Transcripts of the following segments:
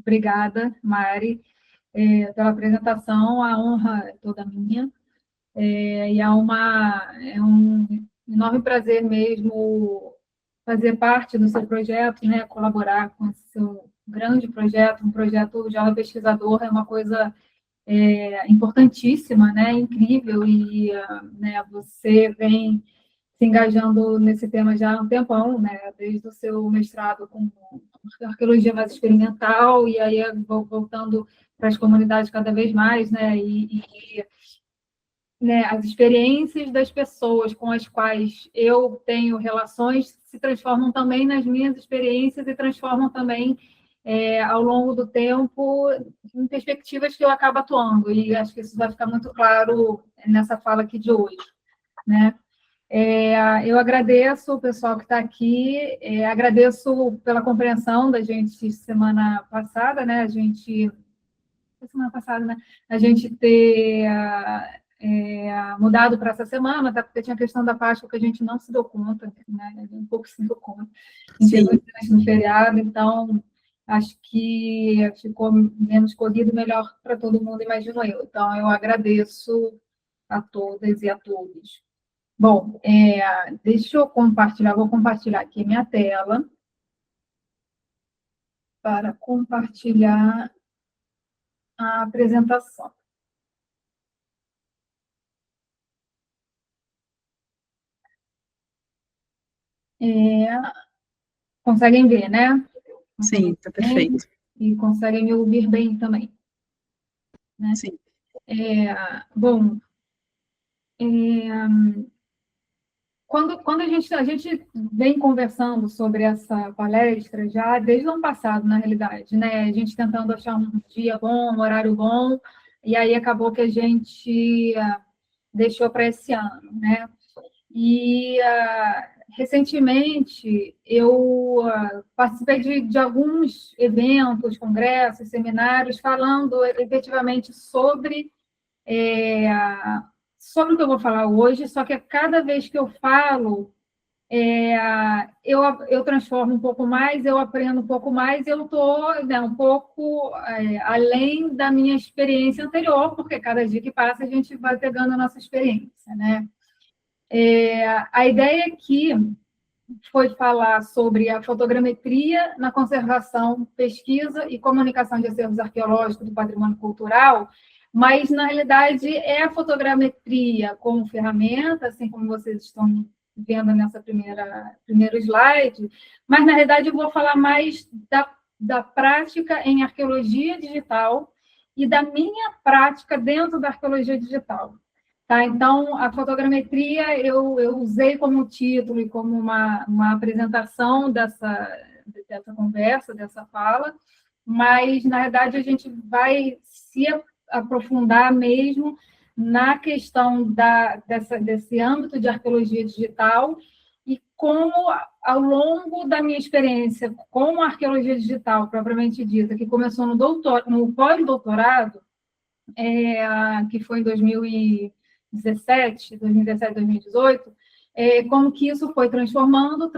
Obrigada, Mari, pela apresentação. A honra é toda minha. E é um enorme prazer mesmo fazer parte do seu projeto, né? Colaborar com esse seu grande projeto, um projeto Jovem Pesquisador, é uma coisa importantíssima, né? Incrível, e né, você vem se engajando nesse tema já há um tempão, né? Desde o seu mestrado com arqueologia mais experimental, e aí voltando para as comunidades cada vez mais, né? Né, as experiências das pessoas com as quais eu tenho relações se transformam também nas minhas experiências e transformam também, ao longo do tempo, em perspectivas que eu acabo atuando, e acho que isso vai ficar muito claro nessa fala aqui de hoje, né? Eu agradeço o pessoal que está aqui, agradeço pela compreensão da gente semana passada, né? Semana passada, né? A gente ter mudado para essa semana, até porque tinha a questão da Páscoa que a gente não se deu conta, né? Um pouco se deu conta. A gente chegou no feriado, então acho que ficou menos corrido, melhor para todo mundo, imagino eu. Então, eu agradeço a todas e a todos. Bom, deixa eu compartilhar, vou compartilhar aqui minha tela para compartilhar a apresentação. Conseguem ver, né? Sim, está perfeito. E conseguem me ouvir bem também, né? Sim. Bom, quando a gente vem conversando sobre essa palestra, já desde o ano passado, na realidade, né? A gente tentando achar um dia bom, um horário bom, e aí acabou que a gente deixou para esse ano, né? E, recentemente, eu participei de alguns eventos, congressos, seminários, falando efetivamente sobre o que eu vou falar hoje, só que a cada vez que eu falo, eu transformo um pouco mais, eu aprendo um pouco mais, eu estou, né, um pouco além da minha experiência anterior, porque cada dia que passa a gente vai pegando a nossa experiência, né? A ideia aqui foi falar sobre a fotogrametria na conservação, pesquisa e comunicação de acervos arqueológicos do patrimônio cultural, mas, na realidade, é a fotogrametria como ferramenta, assim como vocês estão vendo nessa primeiro slide, mas, na realidade, eu vou falar mais da prática em arqueologia digital e da minha prática dentro da arqueologia digital. Tá, então, a fotogrametria eu usei como título e como uma apresentação dessa conversa, dessa fala, mas, na verdade, a gente vai se aprofundar mesmo na questão desse âmbito de arqueologia digital e como, ao longo da minha experiência com a arqueologia digital, propriamente dita, que começou no pós-doutorado, que foi em 2017, 2018, como que isso foi transformando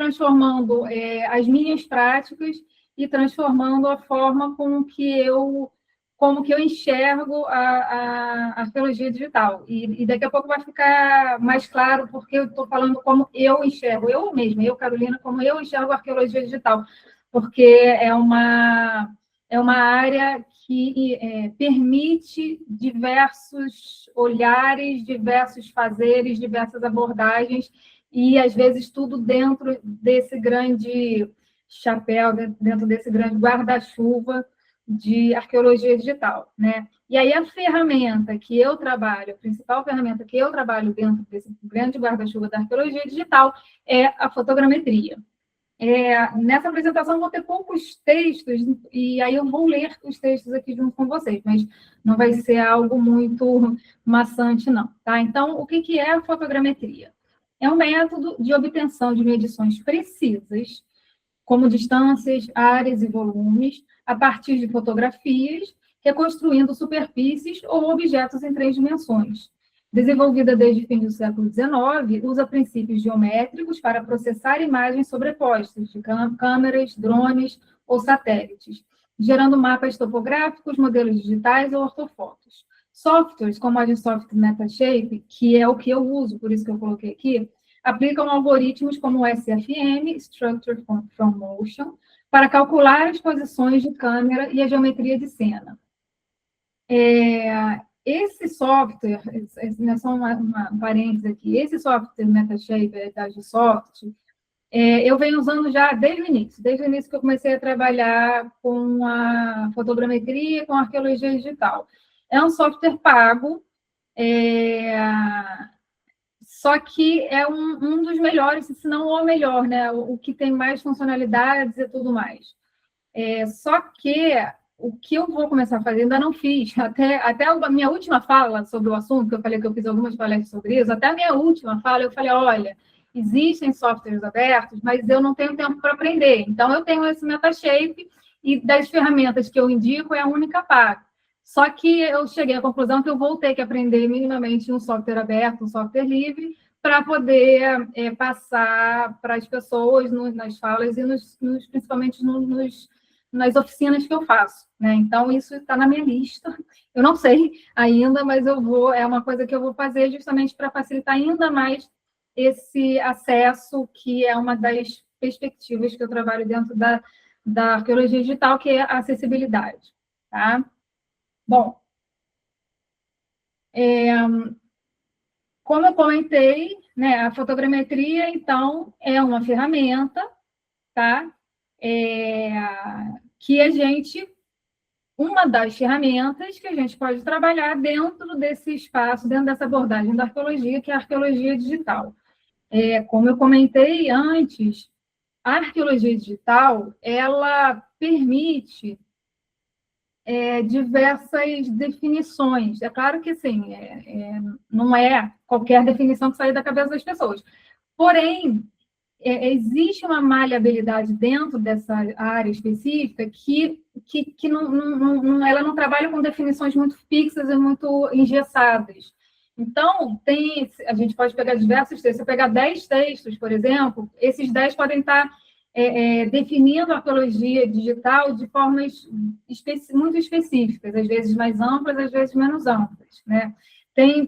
as minhas práticas e transformando a forma como que eu enxergo a arqueologia digital. E daqui a pouco vai ficar mais claro porque eu estou falando como eu enxergo, eu mesma, Carolina, como eu enxergo a arqueologia digital, porque é uma área que permite diversos olhares, diversos fazeres, diversas abordagens, e, às vezes, tudo dentro desse grande chapéu, dentro desse grande guarda-chuva de arqueologia digital, né? E aí a ferramenta que eu trabalho, a principal ferramenta que eu trabalho dentro desse grande guarda-chuva da arqueologia digital é a fotogrametria. Nessa apresentação vou ter poucos textos, e aí eu vou ler os textos aqui junto com vocês, mas não vai ser algo muito maçante, não. Tá? Então, o que é a fotogrametria? É um método de obtenção de medições precisas, como distâncias, áreas e volumes, a partir de fotografias, reconstruindo superfícies ou objetos em 3 dimensões. Desenvolvida desde o fim do século XIX, usa princípios geométricos para processar imagens sobrepostas de câmeras, drones ou satélites, gerando mapas topográficos, modelos digitais ou ortofotos. Softwares como a Agisoft Metashape, que é o que eu uso, por isso que eu coloquei aqui, aplicam algoritmos como o SFM, Structure from Motion, para calcular as posições de câmera e a geometria de cena. Esse software, só uma parêntese aqui, esse software Metashape da Agisoft, eu venho usando já desde o início que eu comecei a trabalhar com a fotogrametria, com a arqueologia digital. É um software pago, só que é um dos melhores, se não o melhor, né? O que tem mais funcionalidades e tudo mais. Só que o que eu vou começar a fazer, ainda não fiz, até a minha última fala sobre o assunto, que eu falei que eu fiz algumas palestras sobre isso, até a minha última fala, eu falei, olha, existem softwares abertos, mas eu não tenho tempo para aprender. Então, eu tenho esse Metashape, e das ferramentas que eu indico, é a única paga. Só que eu cheguei à conclusão que eu vou ter que aprender minimamente um software aberto, um software livre, para poder passar para as pessoas nas falas e principalmente nas oficinas que eu faço, né? Então, isso está na minha lista. Eu não sei ainda, mas é uma coisa que eu vou fazer justamente para facilitar ainda mais esse acesso, que é uma das perspectivas que eu trabalho dentro da arqueologia digital, que é a acessibilidade, tá? Bom, como eu comentei, né, a fotogrametria, então, é uma ferramenta, tá? Uma das ferramentas que a gente pode trabalhar dentro desse espaço, dentro dessa abordagem da arqueologia, que é a arqueologia digital. Como eu comentei antes, a arqueologia digital, ela permite diversas definições. É claro que, sim, não é qualquer definição que sai da cabeça das pessoas. Porém, existe uma maleabilidade dentro dessa área específica que ela não trabalha com definições muito fixas e muito engessadas. Então, a gente pode pegar diversos textos. Se eu pegar 10 textos, por exemplo, esses 10 podem estar definindo a arqueologia digital de formas muito específicas, às vezes mais amplas, às vezes menos amplas, né? Tem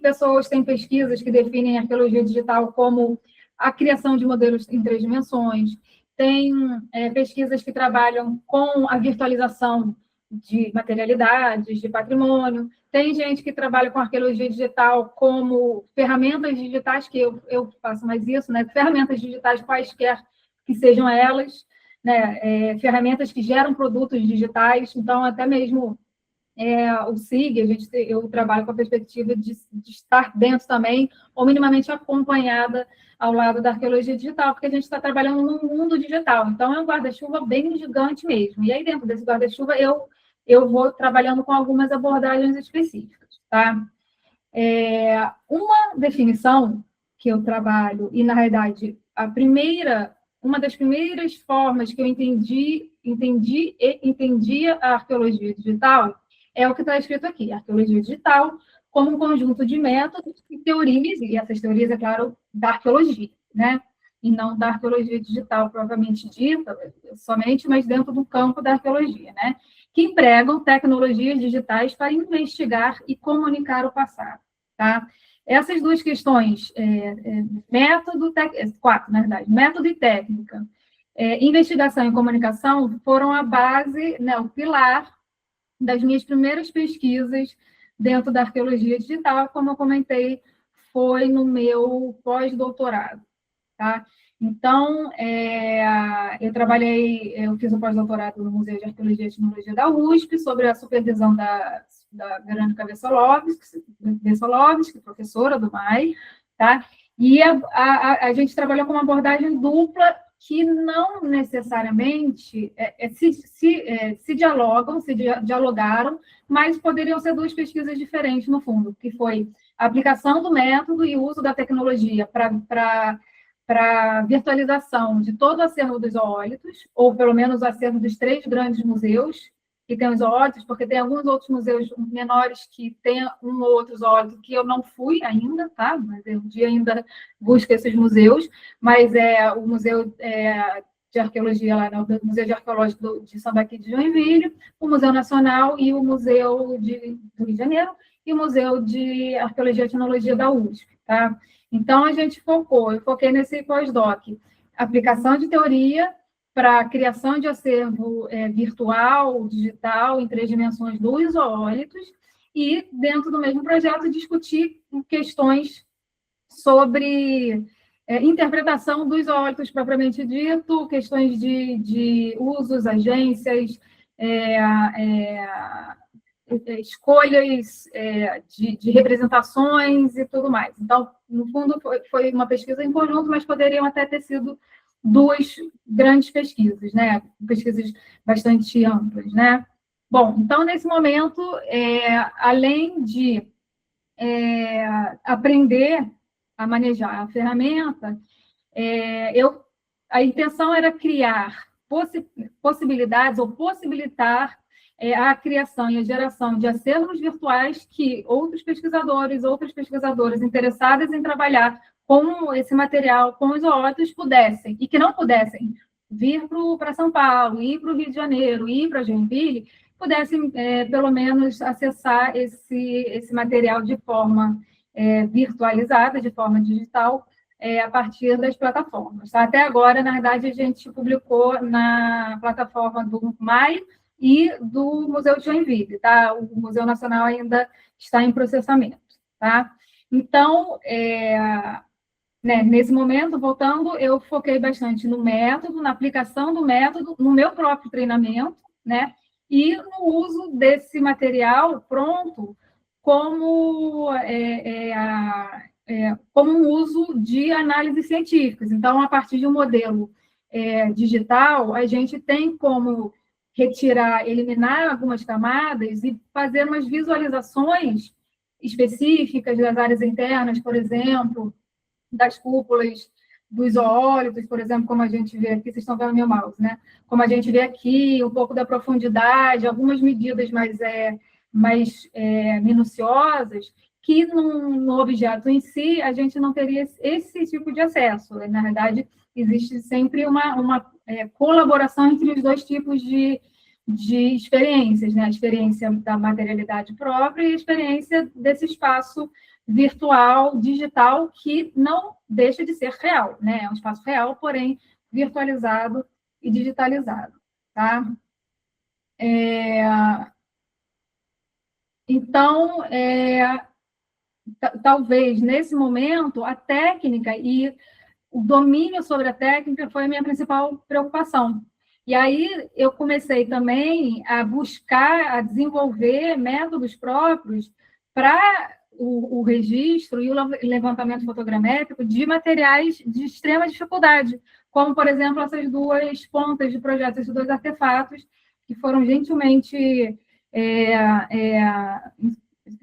pesquisas que definem a arqueologia digital como a criação de modelos em 3 dimensões, tem pesquisas que trabalham com a virtualização de materialidades, de patrimônio, tem gente que trabalha com arqueologia digital como ferramentas digitais, que eu faço mais isso, né? Ferramentas digitais quaisquer que sejam elas, né? Ferramentas que geram produtos digitais, então até mesmo o SIG, eu trabalho com a perspectiva de estar dentro também, ou minimamente acompanhada ao lado da arqueologia digital, porque a gente está trabalhando no mundo digital, então é um guarda-chuva bem gigante mesmo. E aí, dentro desse guarda-chuva, eu vou trabalhando com algumas abordagens específicas, tá? Uma definição que eu trabalho, e, na realidade, uma das primeiras formas que eu entendia a arqueologia digital é o que está escrito aqui, arqueologia digital como um conjunto de métodos e teorias, e essas teorias, é claro, da arqueologia, né? E não da arqueologia digital propriamente dita, somente, mas dentro do campo da arqueologia, né? Que empregam tecnologias digitais para investigar e comunicar o passado, tá? Essas duas questões, quatro, na verdade, método e técnica, investigação e comunicação, foram a base, né, o pilar das minhas primeiras pesquisas dentro da arqueologia digital, como eu comentei, foi no meu pós-doutorado, tá? Então, eu fiz um pós-doutorado no Museu de Arqueologia e Etnologia da USP, sobre a supervisão da Verônica Vessolovski, professora do MAI, tá? E a gente trabalhou com uma abordagem dupla que não necessariamente se dialogaram, mas poderiam ser duas pesquisas diferentes, no fundo, que foi a aplicação do método e o uso da tecnologia para virtualização de todo o acervo dos zoólitos, ou pelo menos o acervo dos 3 grandes museus que tem os zoólitos, porque tem alguns outros museus menores que tem um ou outro zoólito que eu não fui ainda, tá? Mas um dia ainda busco esses museus, mas o museu de Arqueologia lá no Museu de Arqueológico de Sambaqui de Joinville, o Museu Nacional e o Museu do Rio de Janeiro e o Museu de Arqueologia e Etnologia da USP, tá? Então, a gente eu foquei nesse pós-doc, aplicação de teoria para a criação de acervo virtual, digital, em 3 dimensões dos zoólitos, e, dentro do mesmo projeto, discutir questões sobre interpretação dos zoólitos propriamente dito, questões de usos, agências, escolhas de representações e tudo mais. Então, no fundo, foi uma pesquisa em conjunto, mas poderiam até ter sido 2 grandes pesquisas, né? Pesquisas bastante amplas, né? Bom, então, nesse momento, além de aprender a manejar a ferramenta, a intenção era criar possibilidades ou possibilitar a criação e a geração de acervos virtuais que outras pesquisadoras interessadas em trabalhar com esse material, com os zoólitos, pudessem, e que não pudessem vir para São Paulo, ir para o Rio de Janeiro, ir para Joinville, pudessem, pelo menos, acessar esse material de forma virtualizada, de forma digital, a partir das plataformas. Tá? Até agora, na verdade, a gente publicou na plataforma do MAI e do Museu de Joinville. Tá? O Museu Nacional ainda está em processamento. Tá? Então, nesse momento, voltando, eu foquei bastante no método, na aplicação do método, no meu próprio treinamento, né? E no uso desse material pronto como um uso de análises científicas. Então, a partir de um modelo digital, a gente tem como eliminar algumas camadas e fazer umas visualizações específicas das áreas internas, por exemplo, das cúpulas dos zoólitos, por exemplo, como a gente vê aqui, vocês estão vendo meu mouse, né? Como a gente vê aqui, um pouco da profundidade, algumas medidas mais minuciosas, que no objeto em si a gente não teria esse tipo de acesso. Na verdade, existe sempre uma colaboração entre os 2 tipos de experiências, né? A experiência da materialidade própria e a experiência desse espaço virtual, digital, que não deixa de ser real, né? É um espaço real, porém virtualizado e digitalizado, tá? Então, talvez, nesse momento, a técnica e o domínio sobre a técnica foi a minha principal preocupação. E aí eu comecei também a buscar, a desenvolver métodos próprios para o registro e o levantamento fotogramétrico de materiais de extrema dificuldade, como, por exemplo, essas 2 pontas de projeto, esses 2 artefatos, que foram gentilmente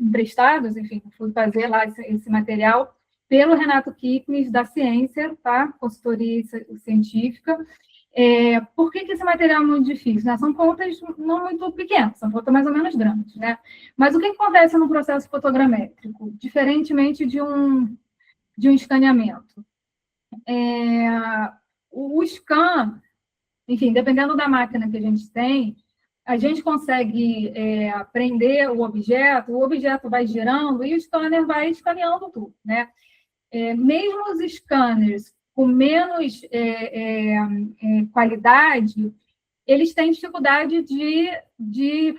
emprestados, enfim, fui fazer lá esse material pelo Renato Kipnis, da Ciência, tá? Consultoria científica. Por que esse material é muito difícil? Né? São pontas não muito pequenas, são pontas mais ou menos grandes, né? Mas o que acontece no processo fotogramétrico, diferentemente de um escaneamento? O scan, enfim, dependendo da máquina que a gente tem, a gente consegue prender o objeto vai girando e o scanner vai escaneando tudo, né? Mesmo os scanners com menos qualidade, eles têm dificuldade de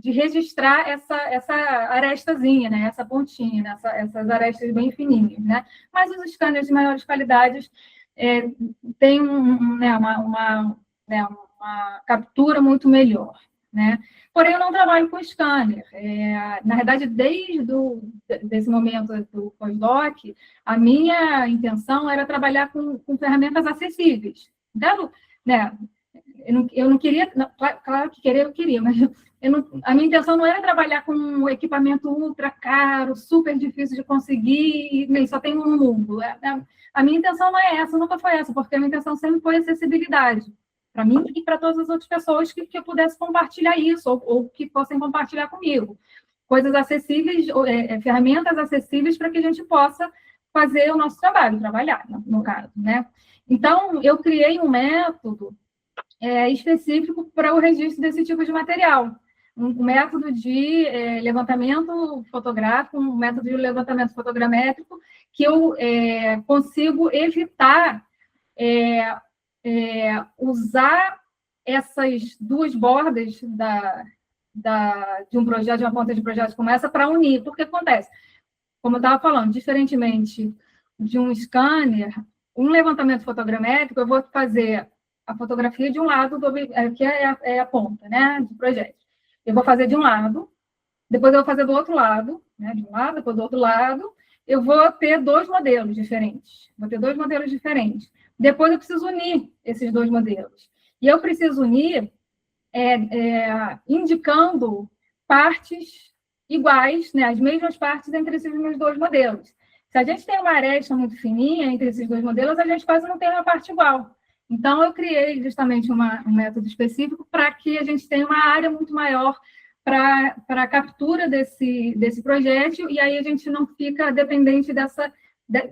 registrar essa arestazinha, né? Essa pontinha, né? Essas arestas bem fininhas, né? Mas os scanners de maiores qualidades têm uma captura muito melhor, né? Porém, eu não trabalho com scanner. Na verdade, desde esse momento do pós-doc, a minha intenção era trabalhar com ferramentas acessíveis. Então, né, eu não queria... Claro que querer eu queria, mas a minha intenção não era trabalhar com um equipamento ultra caro, super difícil de conseguir, e só tem um no mundo. A minha intenção não é essa, nunca foi essa, porque a minha intenção sempre foi acessibilidade. Para mim e para todas as outras pessoas que eu pudesse compartilhar isso, ou que fossem compartilhar comigo. Coisas acessíveis, ferramentas acessíveis para que a gente possa fazer o nosso trabalho, trabalhar, no caso, né? Então, eu criei um método específico para o registro desse tipo de material. Um método de levantamento fotográfico, um método de levantamento fotogramétrico, que eu consigo evitar usar essas duas bordas de um projeto, de uma ponta de projeto como essa, para unir. Porque acontece, como eu estava falando, diferentemente de um scanner, um levantamento fotogramétrico, eu vou fazer a fotografia de um lado, que é a ponta, né, do projeto. Eu vou fazer de um lado, depois eu vou fazer do outro lado, né, de um lado, depois do outro lado, eu vou ter dois modelos diferentes. Depois eu preciso unir esses dois modelos. E eu preciso unir indicando partes iguais, né, as mesmas partes entre esses meus dois modelos. Se a gente tem uma aresta muito fininha entre esses dois modelos, a gente quase não tem uma parte igual. Então, eu criei justamente um método específico para que a gente tenha uma área muito maior para a captura desse projeto, e aí a gente não fica dependente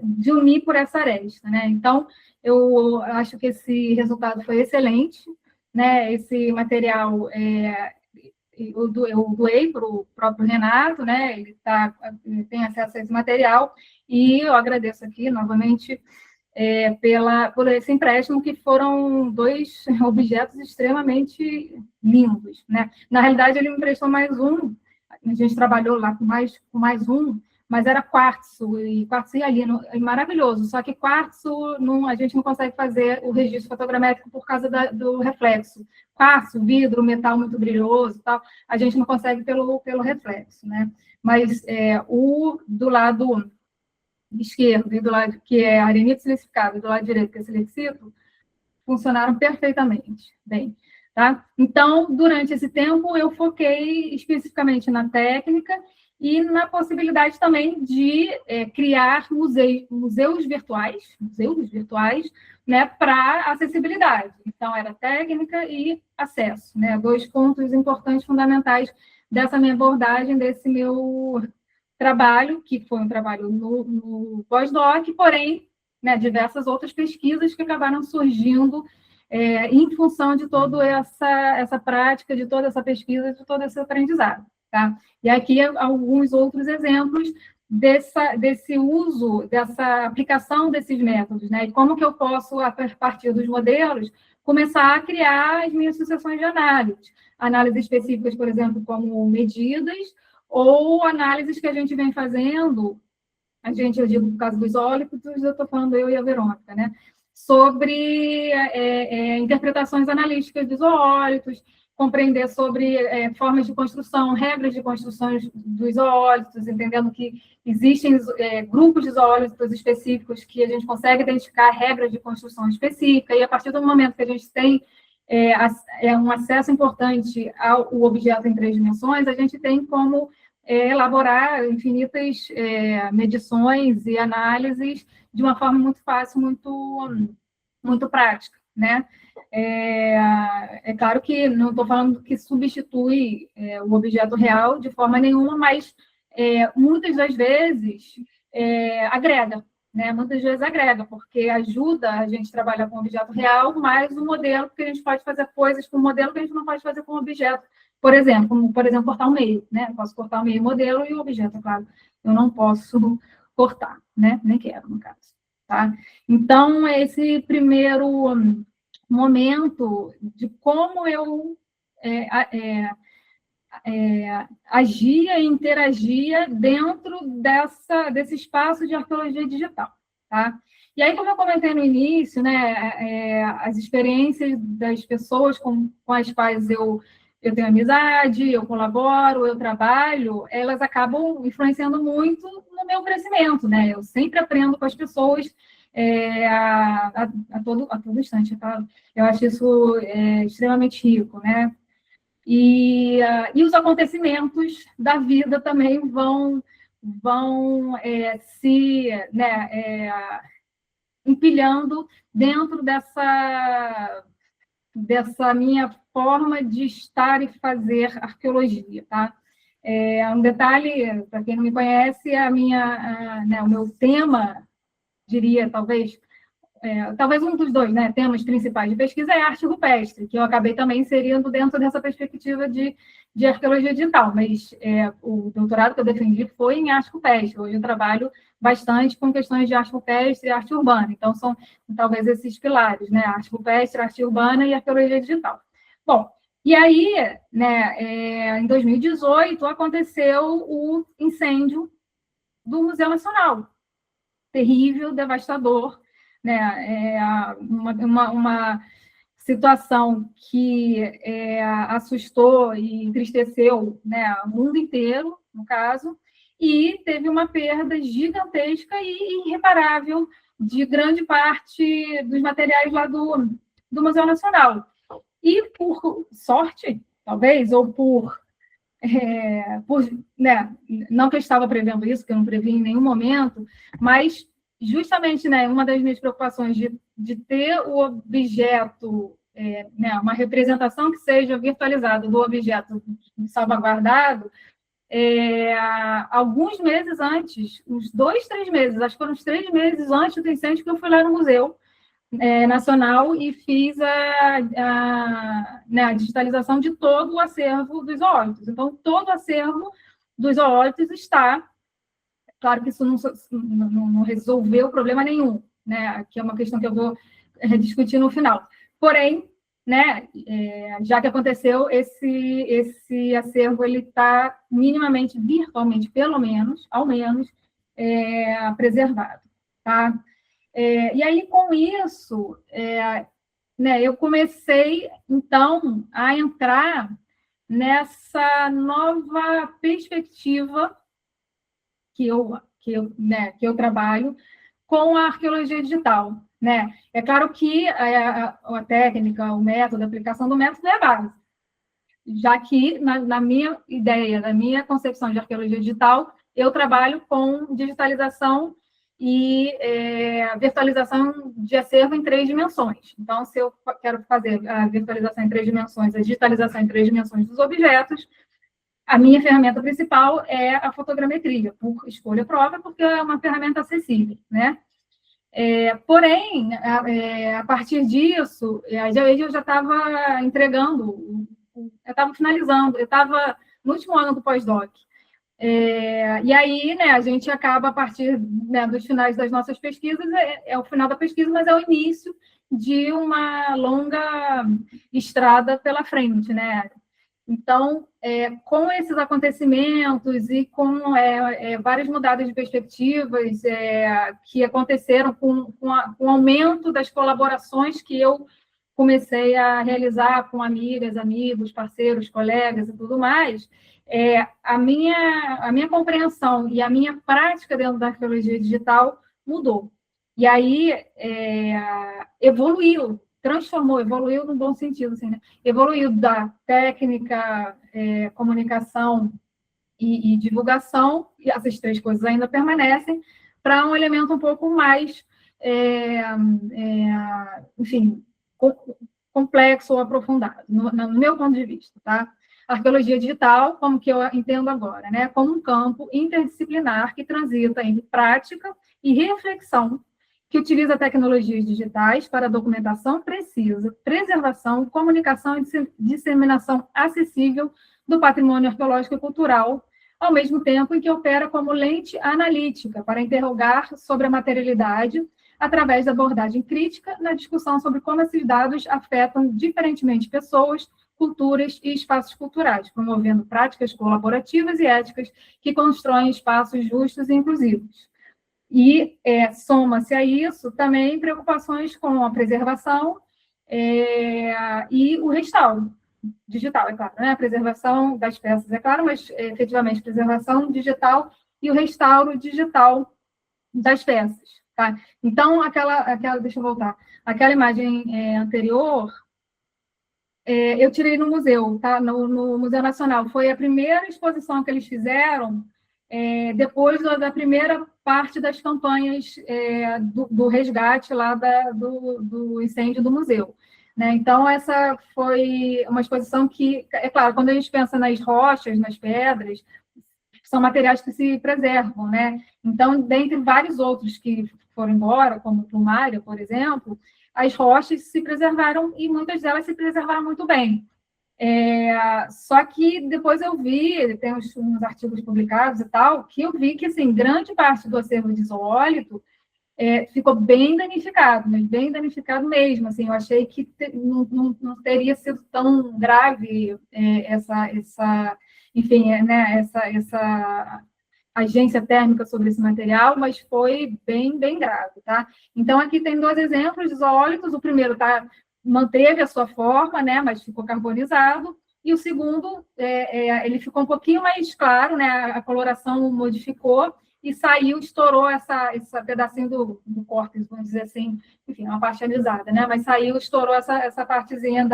de unir por essa aresta, né? Então, eu acho que esse resultado foi excelente, né? Esse material eu doei para o próprio Renato, né? Ele tem acesso a esse material, e eu agradeço aqui novamente por esse empréstimo, que foram 2 objetos extremamente lindos, né? Na realidade, ele me emprestou mais um, a gente trabalhou lá com mais um, mas era quartzo e hialino, maravilhoso, só que quartzo a gente não consegue fazer o registro fotogramétrico por causa do reflexo. Quartzo, vidro, metal muito brilhoso, tal, a gente não consegue pelo reflexo, né? Mas o do lado esquerdo e do lado que é arenito silicificado, e do lado direito que é silicito, funcionaram perfeitamente bem, tá? Então, durante esse tempo, eu foquei especificamente na técnica e na possibilidade também de criar museus virtuais, né, para acessibilidade. Então, era técnica e acesso, né? 2 pontos importantes, fundamentais dessa minha abordagem, desse meu trabalho, que foi um trabalho no pós-doc, porém, né, diversas outras pesquisas que acabaram surgindo em função de toda essa prática, de toda essa pesquisa, de todo esse aprendizado. Tá? E aqui alguns outros exemplos desse uso, dessa aplicação desses métodos, né? E como que eu posso, a partir dos modelos, começar a criar as minhas sucessões de análises específicas, por exemplo, como medidas, ou análises que a gente vem fazendo, eu digo no caso dos óleos, eu estou falando eu e a Verônica, né? Sobre interpretações analíticas dos zoólitos, compreender sobre formas de construção, regras de construção dos zoólitos, entendendo que existem grupos de zoólitos específicos que a gente consegue identificar regras de construção específica, e a partir do momento que a gente tem um acesso importante ao objeto em 3 dimensões, a gente tem como elaborar infinitas medições e análises de uma forma muito fácil, muito prática, né? É claro que não estou falando que substitui o objeto real de forma nenhuma, mas muitas das vezes agrega, né? Muitas vezes agrega, porque ajuda a gente a trabalhar com o objeto real, mais um modelo, porque a gente pode fazer coisas com o modelo que a gente não pode fazer com o objeto. Por exemplo, cortar o meio, né? Eu posso cortar o meio modelo e o objeto, é claro, eu não posso cortar, né? Nem quero, no caso, tá? Então, esse primeiro momento de como eu agia e interagia dentro desse espaço de arqueologia digital, tá? E aí, como eu comentei no início, né, as experiências das pessoas com as quais eu tenho amizade, eu colaboro, eu trabalho, elas acabam influenciando muito no meu crescimento, né? Eu sempre aprendo com as pessoas a todo instante, tá? Eu acho isso extremamente rico, né? E os acontecimentos da vida também vão se empilhando dentro dessa minha forma de estar e fazer arqueologia, tá? Um detalhe, para quem não me conhece, o meu tema diria, talvez um dos dois, né, temas principais de pesquisa é arte rupestre, que eu acabei também inserindo dentro dessa perspectiva de arqueologia digital, mas o doutorado que eu defendi foi em arte rupestre. Hoje eu trabalho bastante com questões de arte rupestre e arte urbana, então são talvez esses pilares, né, arte rupestre, arte urbana e arqueologia digital. Bom, e aí, né, em 2018, aconteceu o incêndio do Museu Nacional, terrível, devastador, né? Uma situação que assustou e entristeceu, né, o mundo inteiro, no caso, e teve uma perda gigantesca e irreparável de grande parte dos materiais lá do Museu Nacional. E por sorte, talvez, ou né, não que eu estava prevendo isso, que eu não previ em nenhum momento, mas justamente, né, uma das minhas preocupações de ter o objeto, né, uma representação que seja virtualizada do objeto salvaguardado, alguns meses antes, uns 2, 3 meses, acho que foram uns 3 meses antes do incêndio que eu fui lá no Museu Nacional e fiz né, a digitalização de todo o acervo dos zoólitos. Então, todo o acervo dos zoólitos está... Claro que isso não resolveu problema nenhum, né? Que é uma questão que eu vou discutir no final. Porém, né, já que aconteceu, esse acervo ele está minimamente, virtualmente, pelo menos, ao menos, preservado, tá? E aí, com isso, né, eu comecei, então, a entrar nessa nova perspectiva que eu trabalho com a arqueologia digital, né? É claro que a técnica, o método, a aplicação do método é a base, já que, na minha ideia, na minha concepção de arqueologia digital, eu trabalho com digitalização e virtualização de acervo em 3 dimensões. Então, se eu quero fazer a virtualização em 3 dimensões, a digitalização em 3 dimensões dos objetos, a minha ferramenta principal é a fotogrametria, por escolha própria, porque é uma ferramenta acessível, né? Porém, a partir disso, eu já estava entregando, eu estava finalizando, eu estava no último ano do pós-doc. E aí, né, a gente acaba, a partir, né, dos finais das nossas pesquisas, é o final da pesquisa, mas é o início de uma longa estrada pela frente, né? Então, com esses acontecimentos e com várias mudadas de perspectivas que aconteceram com o aumento das colaborações que eu comecei a realizar com amigas, amigos, parceiros, colegas e tudo mais, a minha compreensão e a minha prática dentro da arqueologia digital mudou. E aí, evoluiu no bom sentido, assim, né? Evoluiu da técnica, comunicação e divulgação, e essas 3 coisas ainda permanecem, para um elemento um pouco mais, enfim, complexo ou aprofundado, no meu ponto de vista, tá? A arqueologia digital, como que eu entendo agora, né? Como um campo interdisciplinar que transita entre prática e reflexão, que utiliza tecnologias digitais para documentação precisa, preservação, comunicação e disseminação acessível do patrimônio arqueológico e cultural, ao mesmo tempo em que opera como lente analítica para interrogar sobre a materialidade através da abordagem crítica na discussão sobre como esses dados afetam diferentemente pessoas, culturas e espaços culturais, promovendo práticas colaborativas e éticas que constroem espaços justos e inclusivos. E soma-se a isso também preocupações com a preservação e o restauro digital, é claro, né? A preservação das peças, é claro, mas efetivamente preservação digital e o restauro digital das peças, tá? Então, deixa eu voltar, aquela imagem anterior, eu tirei no museu, tá? No Museu Nacional, foi a primeira exposição que eles fizeram depois da primeira parte das campanhas do resgate lá do incêndio do museu, né? Então, essa foi uma exposição que, é claro, quando a gente pensa nas rochas, nas pedras, são materiais que se preservam, né? Então, dentre vários outros que foram embora, como plumário, por exemplo, as rochas se preservaram e muitas delas se preservaram muito bem. Só que depois eu vi, tem uns artigos publicados e tal, que eu vi que, assim, grande parte do acervo de zoólito ficou bem danificado, mas bem danificado mesmo. Assim, eu achei que não teria sido tão grave enfim, né, essa agência térmica sobre esse material, mas foi bem, bem grave, tá? Então, aqui tem 2 exemplos de zoólitos. O primeiro manteve a sua forma, né, mas ficou carbonizado, e o segundo, ele ficou um pouquinho mais claro, né, a coloração modificou, e saiu, estourou esse pedacinho do córtex, vamos dizer assim, enfim, uma parte alisada, né, mas saiu, estourou essa partezinha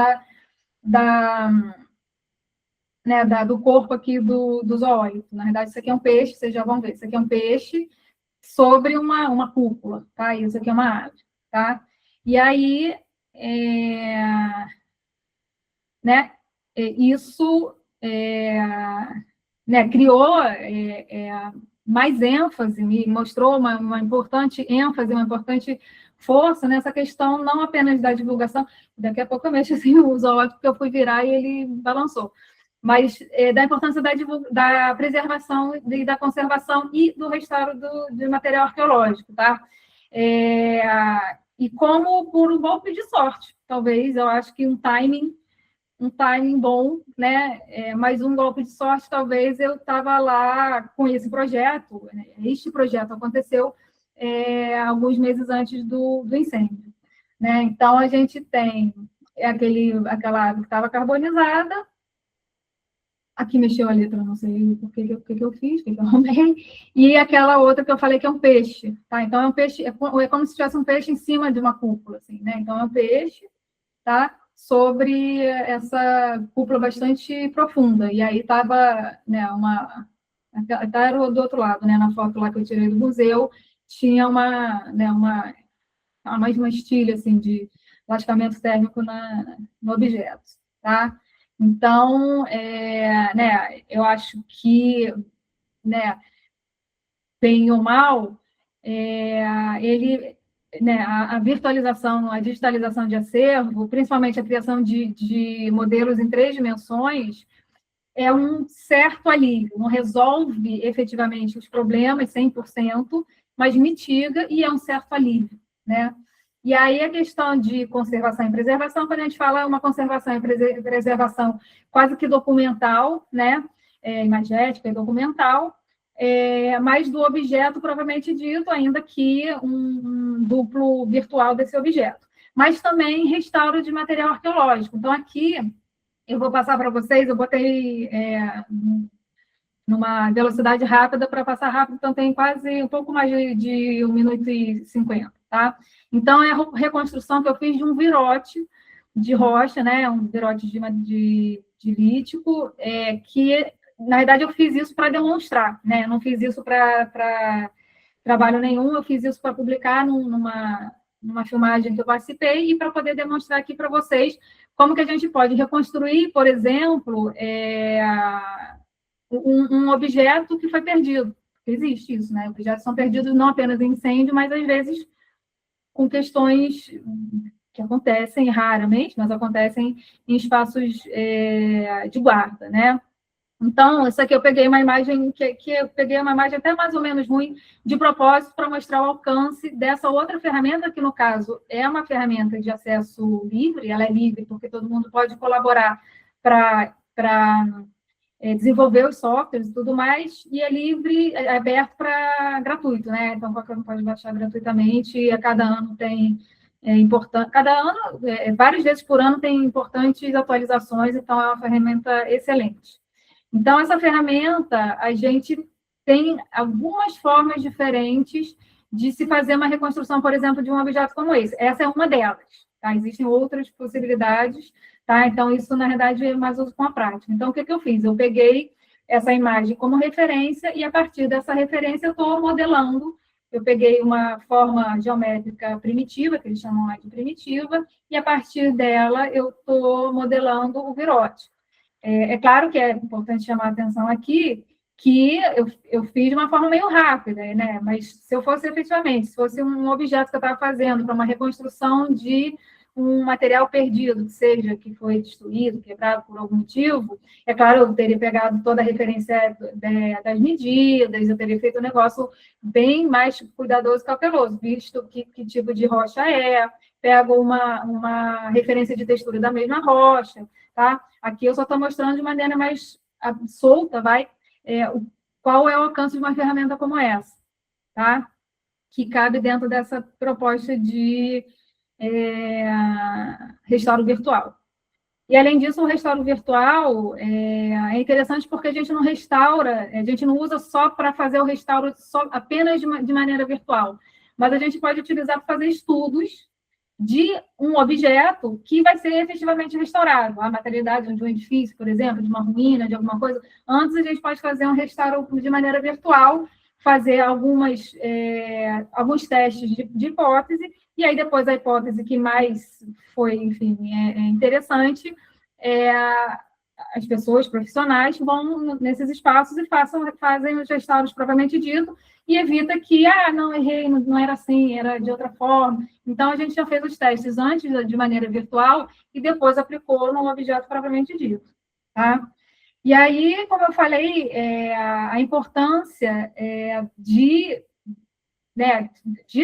do corpo aqui do zoólico. Na verdade, isso aqui é um peixe, vocês já vão ver, isso aqui é um peixe sobre uma cúpula, tá? Isso aqui é uma ave, tá? E aí, né, isso né, criou mais ênfase, me mostrou uma importante ênfase, uma importante força nessa questão, não apenas da divulgação, daqui a pouco eu mexo assim, o zoológico que eu fui virar e ele balançou, mas da importância da preservação e da conservação e do restauro de material arqueológico, tá? E como por um golpe de sorte, talvez, eu acho que um timing bom, né? Mais um golpe de sorte, talvez eu estava lá com esse projeto. Né? Este projeto aconteceu alguns meses antes do incêndio, né? Então, a gente tem aquela ave que estava carbonizada. Aqui mexeu a letra, não sei o que eu fiz, o que eu arrumei. E aquela outra que eu falei que é um peixe, tá? Então, é um peixe, é como se tivesse um peixe em cima de uma cúpula, assim, né? Então, é um peixe, tá? Sobre essa cúpula bastante profunda. E aí estava, né, era do outro lado, né? Na foto lá que eu tirei do museu, tinha uma estilha, assim, de lascamento térmico no objeto, tá? Então, né, eu acho que, né, bem ou mal, né, a virtualização, a digitalização de acervo, principalmente a criação de modelos em 3 dimensões, é um certo alívio, não resolve efetivamente os problemas 100%, mas mitiga e é um certo alívio, né? E aí a questão de conservação e preservação, quando a gente fala uma conservação e preservação quase que documental, né? Imagética e documental, mas do objeto propriamente dito, ainda que um duplo virtual desse objeto. Mas também restauro de material arqueológico. Então, aqui, eu vou passar para vocês, eu botei numa velocidade rápida para passar rápido, então tem quase um pouco mais de 1 minuto e 50, tá? Então, é a reconstrução que eu fiz de um virote de rocha, né? Um virote de lítico, que, na verdade, eu fiz isso para demonstrar, né? Eu não fiz isso para trabalho nenhum, eu fiz isso para publicar numa filmagem que eu participei e para poder demonstrar aqui para vocês como que a gente pode reconstruir, por exemplo, um objeto que foi perdido. Existe isso, né? Objetos são perdidos não apenas em incêndio, mas às vezes com questões que acontecem raramente, mas acontecem em espaços de guarda, né? Então, isso aqui eu peguei uma imagem até mais ou menos ruim, de propósito, para mostrar o alcance dessa outra ferramenta, que no caso é uma ferramenta de acesso livre, ela é livre porque todo mundo pode colaborar para desenvolver os softwares e tudo mais, e é livre, é aberto para gratuito, né? Então, qualquer um pode baixar gratuitamente, e a cada ano tem importante, várias vezes por ano tem importantes atualizações, então é uma ferramenta excelente. Então, essa ferramenta, a gente tem algumas formas diferentes de se fazer uma reconstrução, por exemplo, de um objeto como esse. Essa é uma delas, tá? Existem outras possibilidades, tá? Então, isso, na verdade, é mais uso com a prática. Então, o que eu fiz? Eu peguei essa imagem como referência e, a partir dessa referência, eu estou modelando. Eu peguei uma forma geométrica primitiva, que eles chamam lá de primitiva, e, a partir dela, eu estou modelando o virote. É claro que é importante chamar a atenção aqui que eu fiz de uma forma meio rápida, né? Mas se eu fosse efetivamente, se fosse um objeto que eu estava fazendo para uma reconstrução de um material perdido, que seja que foi destruído, quebrado por algum motivo, é claro, eu teria pegado toda a referência das medidas, eu teria feito um negócio bem mais cuidadoso e cauteloso, visto que tipo de rocha é, pego uma referência de textura da mesma rocha, tá? Aqui eu só estou mostrando de maneira mais solta, qual é o alcance de uma ferramenta como essa, tá? Que cabe dentro dessa proposta de restauro virtual. E, além disso, o restauro virtual é interessante porque a gente não restaura, a gente não usa só para fazer o restauro apenas de maneira virtual, mas a gente pode utilizar para fazer estudos de um objeto que vai ser efetivamente restaurado. A materialidade de um edifício, por exemplo, de uma ruína, de alguma coisa. Antes, a gente pode fazer um restauro de maneira virtual, fazer alguns testes de hipótese, e aí depois a hipótese que mais foi, enfim, interessante, as pessoas profissionais vão nesses espaços e fazem os restauros propriamente dito, e evita que, não, errei, não era assim, era de outra forma. Então, a gente já fez os testes antes de maneira virtual e depois aplicou no objeto propriamente dito, tá? E aí, como eu falei, a importância de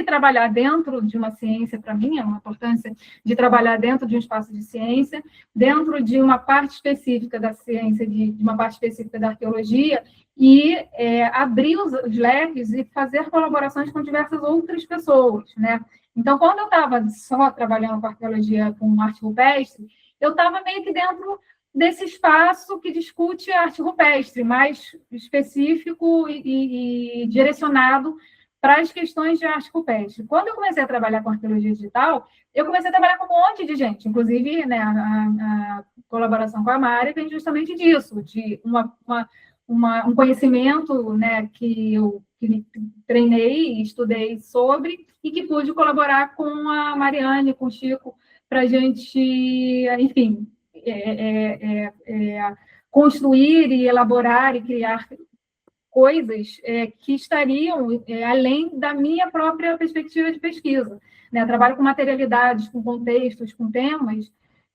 trabalhar dentro de uma ciência, para mim, é uma importância de trabalhar dentro de um espaço de ciência, dentro de uma parte específica da ciência, de uma parte específica da arqueologia, e abrir os leques e fazer colaborações com diversas outras pessoas, né? Então, quando eu estava só trabalhando com arqueologia, com arte rupestre, eu estava meio que dentro desse espaço que discute arte rupestre, mais específico e direcionado para as questões de arte rupestre. Quando eu comecei a trabalhar com arqueologia digital, eu comecei a trabalhar com um monte de gente, inclusive, né, a colaboração com a Mari vem justamente disso, de um conhecimento, né, que eu treinei e estudei sobre, e que pude colaborar com a Mariane, com o Chico, para a gente, enfim, construir e elaborar e criar coisas que estariam além da minha própria perspectiva de pesquisa. Né? Eu trabalho com materialidades, com contextos, com temas,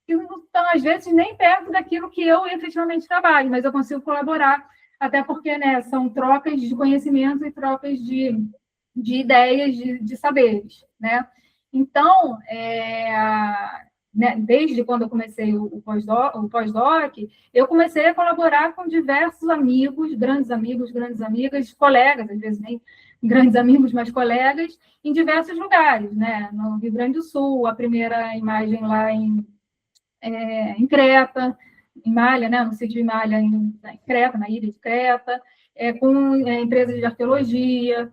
que não estão, às vezes, nem perto daquilo que eu efetivamente trabalho, mas eu consigo colaborar, até porque, né, são trocas de conhecimento e trocas de ideias, de saberes. Né? Então, né, desde quando eu comecei o pós-doc, eu comecei a colaborar com diversos amigos, grandes amigas, colegas, às vezes nem grandes amigos, mas colegas, em diversos lugares, né? No Rio Grande do Sul, a primeira imagem lá em Creta, em Malha, né? No sítio de Malha, em Creta, na ilha de Creta, com empresas de arqueologia,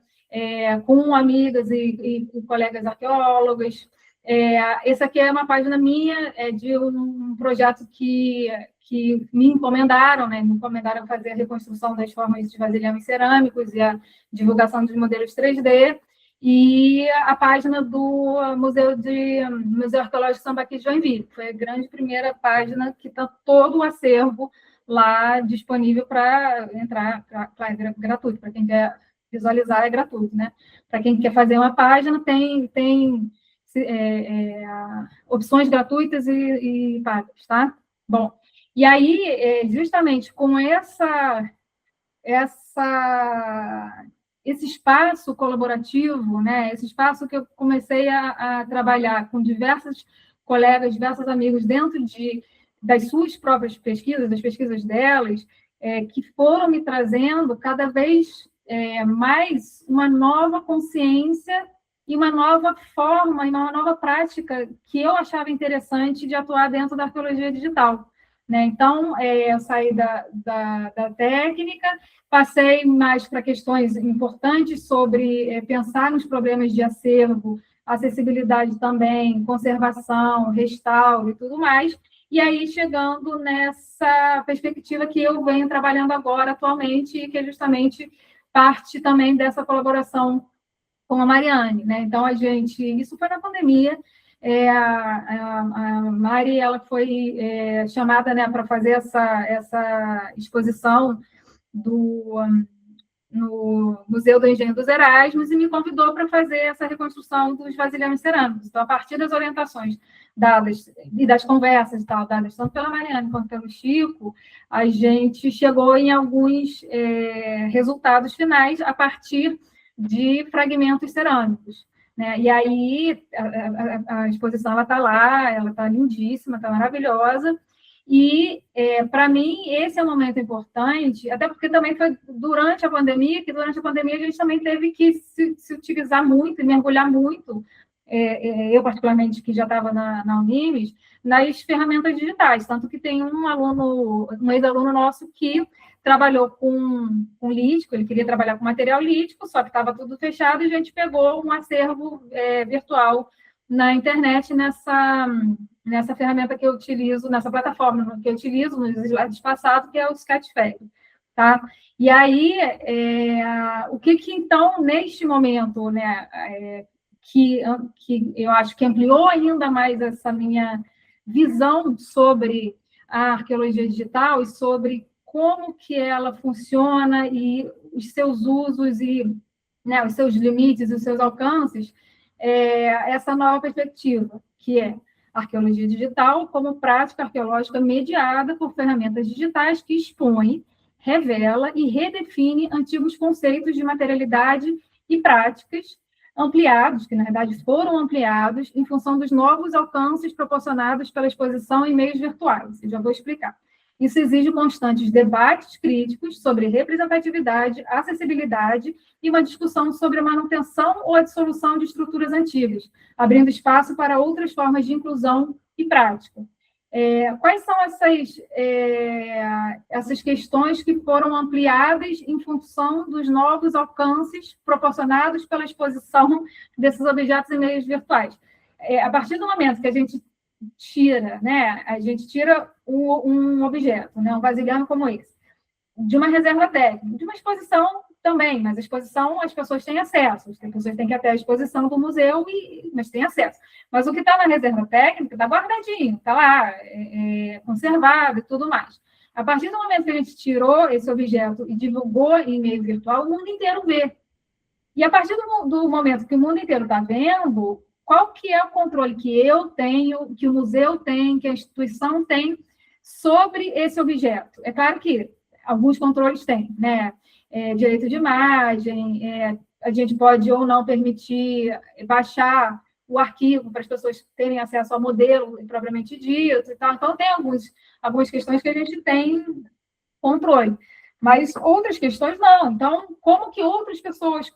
com amigas e colegas arqueólogas. Essa aqui é uma página minha, de um projeto que me encomendaram, né? Me encomendaram fazer a reconstrução das formas de vasilhames cerâmicos e a divulgação dos modelos 3D, e a página do Museu Arqueológico Sambaqui de Joinville, que foi a grande primeira página que está todo o acervo lá disponível para entrar, é gratuito, para quem quer visualizar é gratuito, né? Para quem quer fazer uma página, tem opções gratuitas e pagas, tá? Bom, e aí, justamente com esse espaço colaborativo, né? Esse espaço que eu comecei a trabalhar com diversos colegas, diversos amigos dentro das suas próprias pesquisas, das pesquisas delas, que foram me trazendo cada vez mais uma nova consciência e uma nova forma, e uma nova prática que eu achava interessante de atuar dentro da arqueologia digital. Né? Então, eu saí da técnica, passei mais para questões importantes sobre pensar nos problemas de acervo, acessibilidade também, conservação, restauro e tudo mais, e aí chegando nessa perspectiva que eu venho trabalhando agora, atualmente, e que é justamente parte também dessa colaboração com a Mariane, né? Então, isso foi na pandemia, a Mari, ela foi chamada, né, para fazer essa exposição no Museu do Engenho dos Erasmus e me convidou para fazer essa reconstrução dos vasilhames cerâmicos. Então, a partir das orientações dadas e das conversas dadas tanto pela Mariane quanto pelo Chico, a gente chegou em alguns resultados finais a partir de fragmentos cerâmicos. Né? E aí, a exposição está lá, ela está lindíssima, está maravilhosa, e, para mim, esse é um momento importante, até porque também foi durante a pandemia, a gente também teve que se utilizar muito e mergulhar muito, eu particularmente, que já estava na Unimes, nas ferramentas digitais, tanto que tem um ex-aluno nosso que trabalhou com lítico, ele queria trabalhar com material lítico, só que estava tudo fechado, e a gente pegou um acervo virtual na internet, nessa ferramenta que eu utilizo, nessa plataforma que eu utilizo nos slides passados, que é o Sketchfab, tá? E aí, o que então, neste momento, né, que eu acho que ampliou ainda mais essa minha visão sobre a arqueologia digital e sobre como que ela funciona e os seus usos e, né, os seus limites e os seus alcances, essa nova perspectiva, que é a arqueologia digital como prática arqueológica mediada por ferramentas digitais que expõe, revela e redefine antigos conceitos de materialidade e práticas ampliados, que na verdade foram ampliados em função dos novos alcances proporcionados pela exposição em meios virtuais. Eu já vou explicar. Isso exige constantes debates críticos sobre representatividade, acessibilidade e uma discussão sobre a manutenção ou a dissolução de estruturas antigas, abrindo espaço para outras formas de inclusão e prática. Quais são essas questões que foram ampliadas em função dos novos alcances proporcionados pela exposição desses objetos em meios virtuais? A partir do momento que a gente tira, né, um objeto, né, um vasilhame como esse, de uma reserva técnica, de uma exposição também, mas a exposição as pessoas têm acesso, as pessoas têm que ir até a exposição do museu, mas têm acesso. Mas o que está na reserva técnica está guardadinho, está lá, conservado e tudo mais. A partir do momento que a gente tirou esse objeto e divulgou em meio virtual, o mundo inteiro vê. E a partir do momento que o mundo inteiro está vendo, qual que é o controle que eu tenho, que o museu tem, que a instituição tem sobre esse objeto? É claro que alguns controles têm, né? Direito de imagem, a gente pode ou não permitir baixar o arquivo para as pessoas terem acesso ao modelo propriamente dito e tal. Então, tem algumas questões que a gente tem controle, mas outras questões não. Então, como que outras pessoas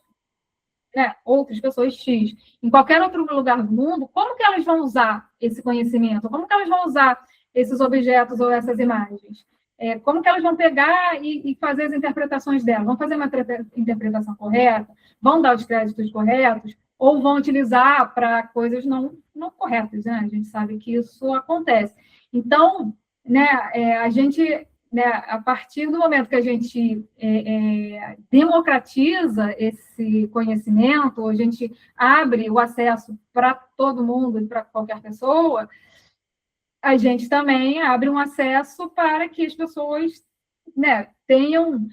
X, em qualquer outro lugar do mundo, como que elas vão usar esse conhecimento? Como que elas vão usar esses objetos ou essas imagens? Como que elas vão pegar e fazer as interpretações delas? Vão fazer uma interpretação correta? Vão dar os créditos corretos? Ou vão utilizar para coisas não corretas, né? A gente sabe que isso acontece. Então, né, a gente... Né, a partir do momento que a gente democratiza esse conhecimento, a gente abre o acesso para todo mundo e para qualquer pessoa, a gente também abre um acesso para que as pessoas, né, tenham,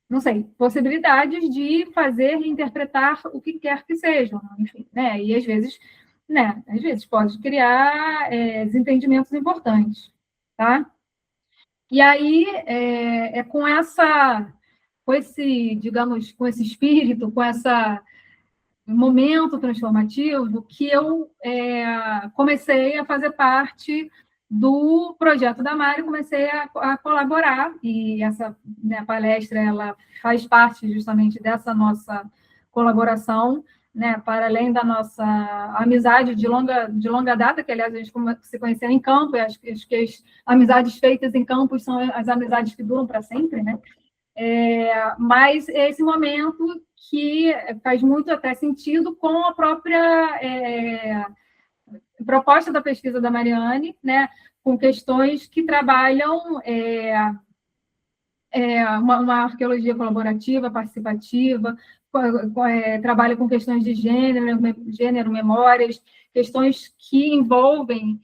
não sei, possibilidades de fazer e interpretar o que quer que seja, enfim, né, e às vezes pode criar desentendimentos importantes. Tá? E aí, com esse espírito, com esse momento transformativo, que eu comecei a fazer parte do projeto da Mari, comecei a colaborar, e essa, né, palestra ela faz parte justamente dessa nossa colaboração, né, para além da nossa amizade de longa data, que, aliás, a gente se conheceu em campo, e acho que as amizades feitas em campo são as amizades que duram para sempre, né? Mas esse momento que faz muito até sentido com a própria proposta da pesquisa da Mariane, né, com questões que trabalham uma arqueologia colaborativa, participativa, trabalha com questões de gênero, memórias, questões que envolvem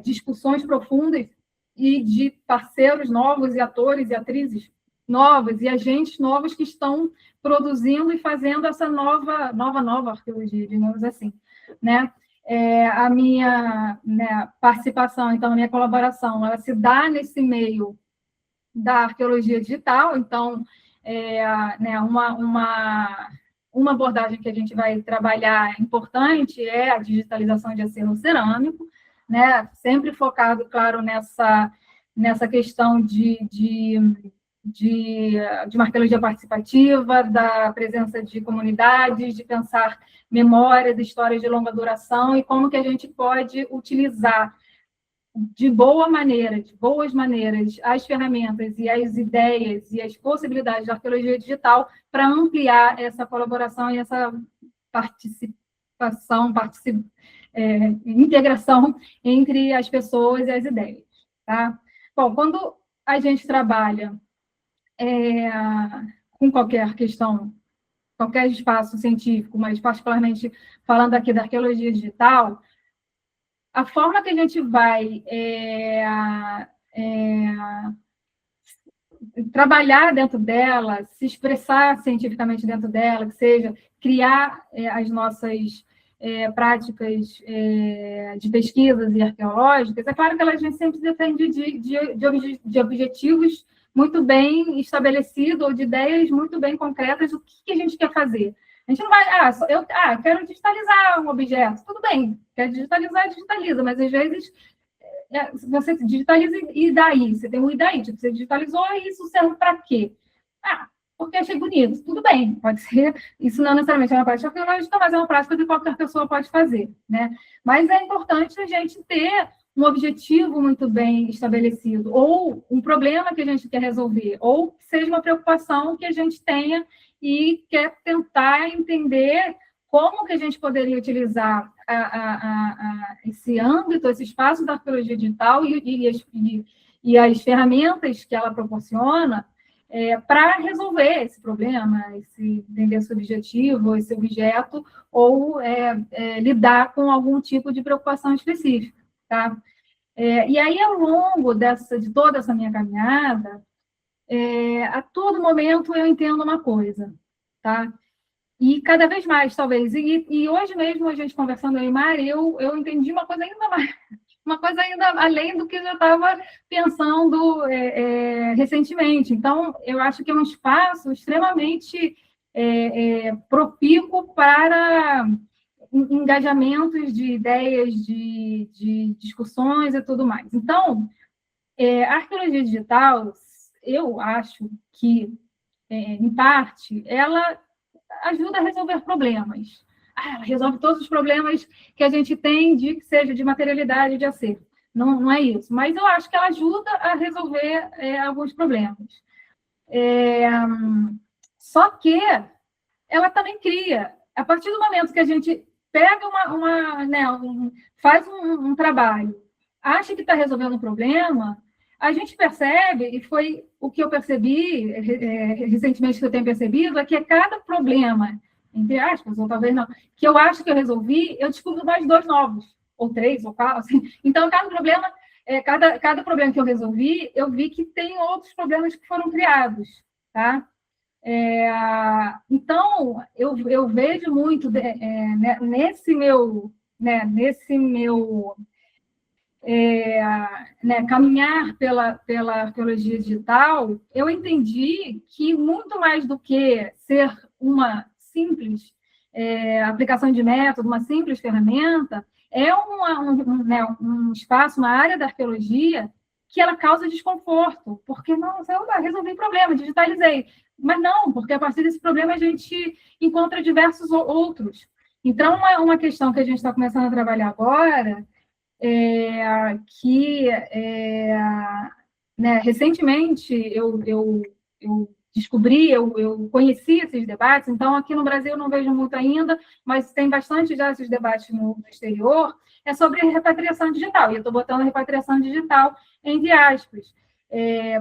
discussões profundas e de parceiros novos, e atores e atrizes novas, e agentes novos que estão produzindo e fazendo essa nova arqueologia, digamos assim, né? A minha, né, participação, então, a minha colaboração, ela se dá nesse meio da arqueologia digital, então, né, uma abordagem que a gente vai trabalhar importante é a digitalização de acervo cerâmico, né, sempre focado, claro, nessa questão de uma arqueologia participativa, da presença de comunidades, de pensar memórias, histórias de longa duração, e como que a gente pode utilizar de boas maneiras, as ferramentas e as ideias e as possibilidades da arqueologia digital para ampliar essa colaboração e essa integração entre as pessoas e as ideias. Tá? Bom, quando a gente trabalha com qualquer questão, qualquer espaço científico, mas particularmente falando aqui da arqueologia digital, a forma que a gente vai trabalhar dentro dela, se expressar cientificamente dentro dela, que seja criar as nossas práticas de pesquisas e arqueológicas, é claro que a gente sempre depende de objetivos muito bem estabelecidos, ou de ideias muito bem concretas do que a gente quer fazer. A gente não vai, eu quero digitalizar um objeto. Tudo bem, quer digitalizar, digitaliza, mas às vezes você digitaliza e daí? Você tem um e daí, tipo, você digitalizou e isso serve para quê? Porque achei bonito. Tudo bem, pode ser, isso não necessariamente é uma prática arqueológica, mas é uma prática que qualquer pessoa pode fazer, né? Mas é importante a gente ter um objetivo muito bem estabelecido, ou um problema que a gente quer resolver, ou que seja uma preocupação que a gente tenha e quer tentar entender como que a gente poderia utilizar esse âmbito, esse espaço da arqueologia digital e as ferramentas que ela proporciona para resolver esse problema, entender esse objetivo, esse objeto, ou lidar com algum tipo de preocupação específica. Tá? E aí, ao longo de toda essa minha caminhada, a todo momento eu entendo uma coisa, tá? E cada vez mais, talvez. E hoje mesmo, a gente conversando aí, Mari, eu entendi uma coisa ainda mais, uma coisa ainda além do que eu já estava pensando recentemente. Então, eu acho que é um espaço extremamente propício para engajamentos de ideias, de discussões e tudo mais. Então, a arqueologia digital, eu acho que, em parte, ela ajuda a resolver problemas. Ela resolve todos os problemas que a gente tem, que seja de materialidade, de acervo. Não é isso. Mas eu acho que ela ajuda a resolver alguns problemas. Só que ela também cria. A partir do momento que a gente pega faz um trabalho, acha que está resolvendo um problema, a gente percebe, e foi o que eu percebi recentemente, que eu tenho percebido, é que cada problema, entre aspas, ou talvez não, que eu acho que eu resolvi, eu descubro mais 2 novos, ou 3, ou 4. Assim. Então, cada problema que eu resolvi, eu vi que tem outros problemas que foram criados. Tá? Então, eu vejo muito nesse meu caminhar pela arqueologia digital, eu entendi que muito mais do que ser uma simples aplicação de método, uma simples ferramenta, é um espaço, uma área da arqueologia que ela causa desconforto, porque, nossa, eu resolvi problema, digitalizei. Mas não, porque a partir desse problema a gente encontra diversos outros. Então, uma questão que a gente está começando a trabalhar agora recentemente eu descobri, eu conheci esses debates, então aqui no Brasil eu não vejo muito ainda, mas tem bastante já esses debates no exterior, é sobre repatriação digital, e eu estou botando repatriação digital entre aspas,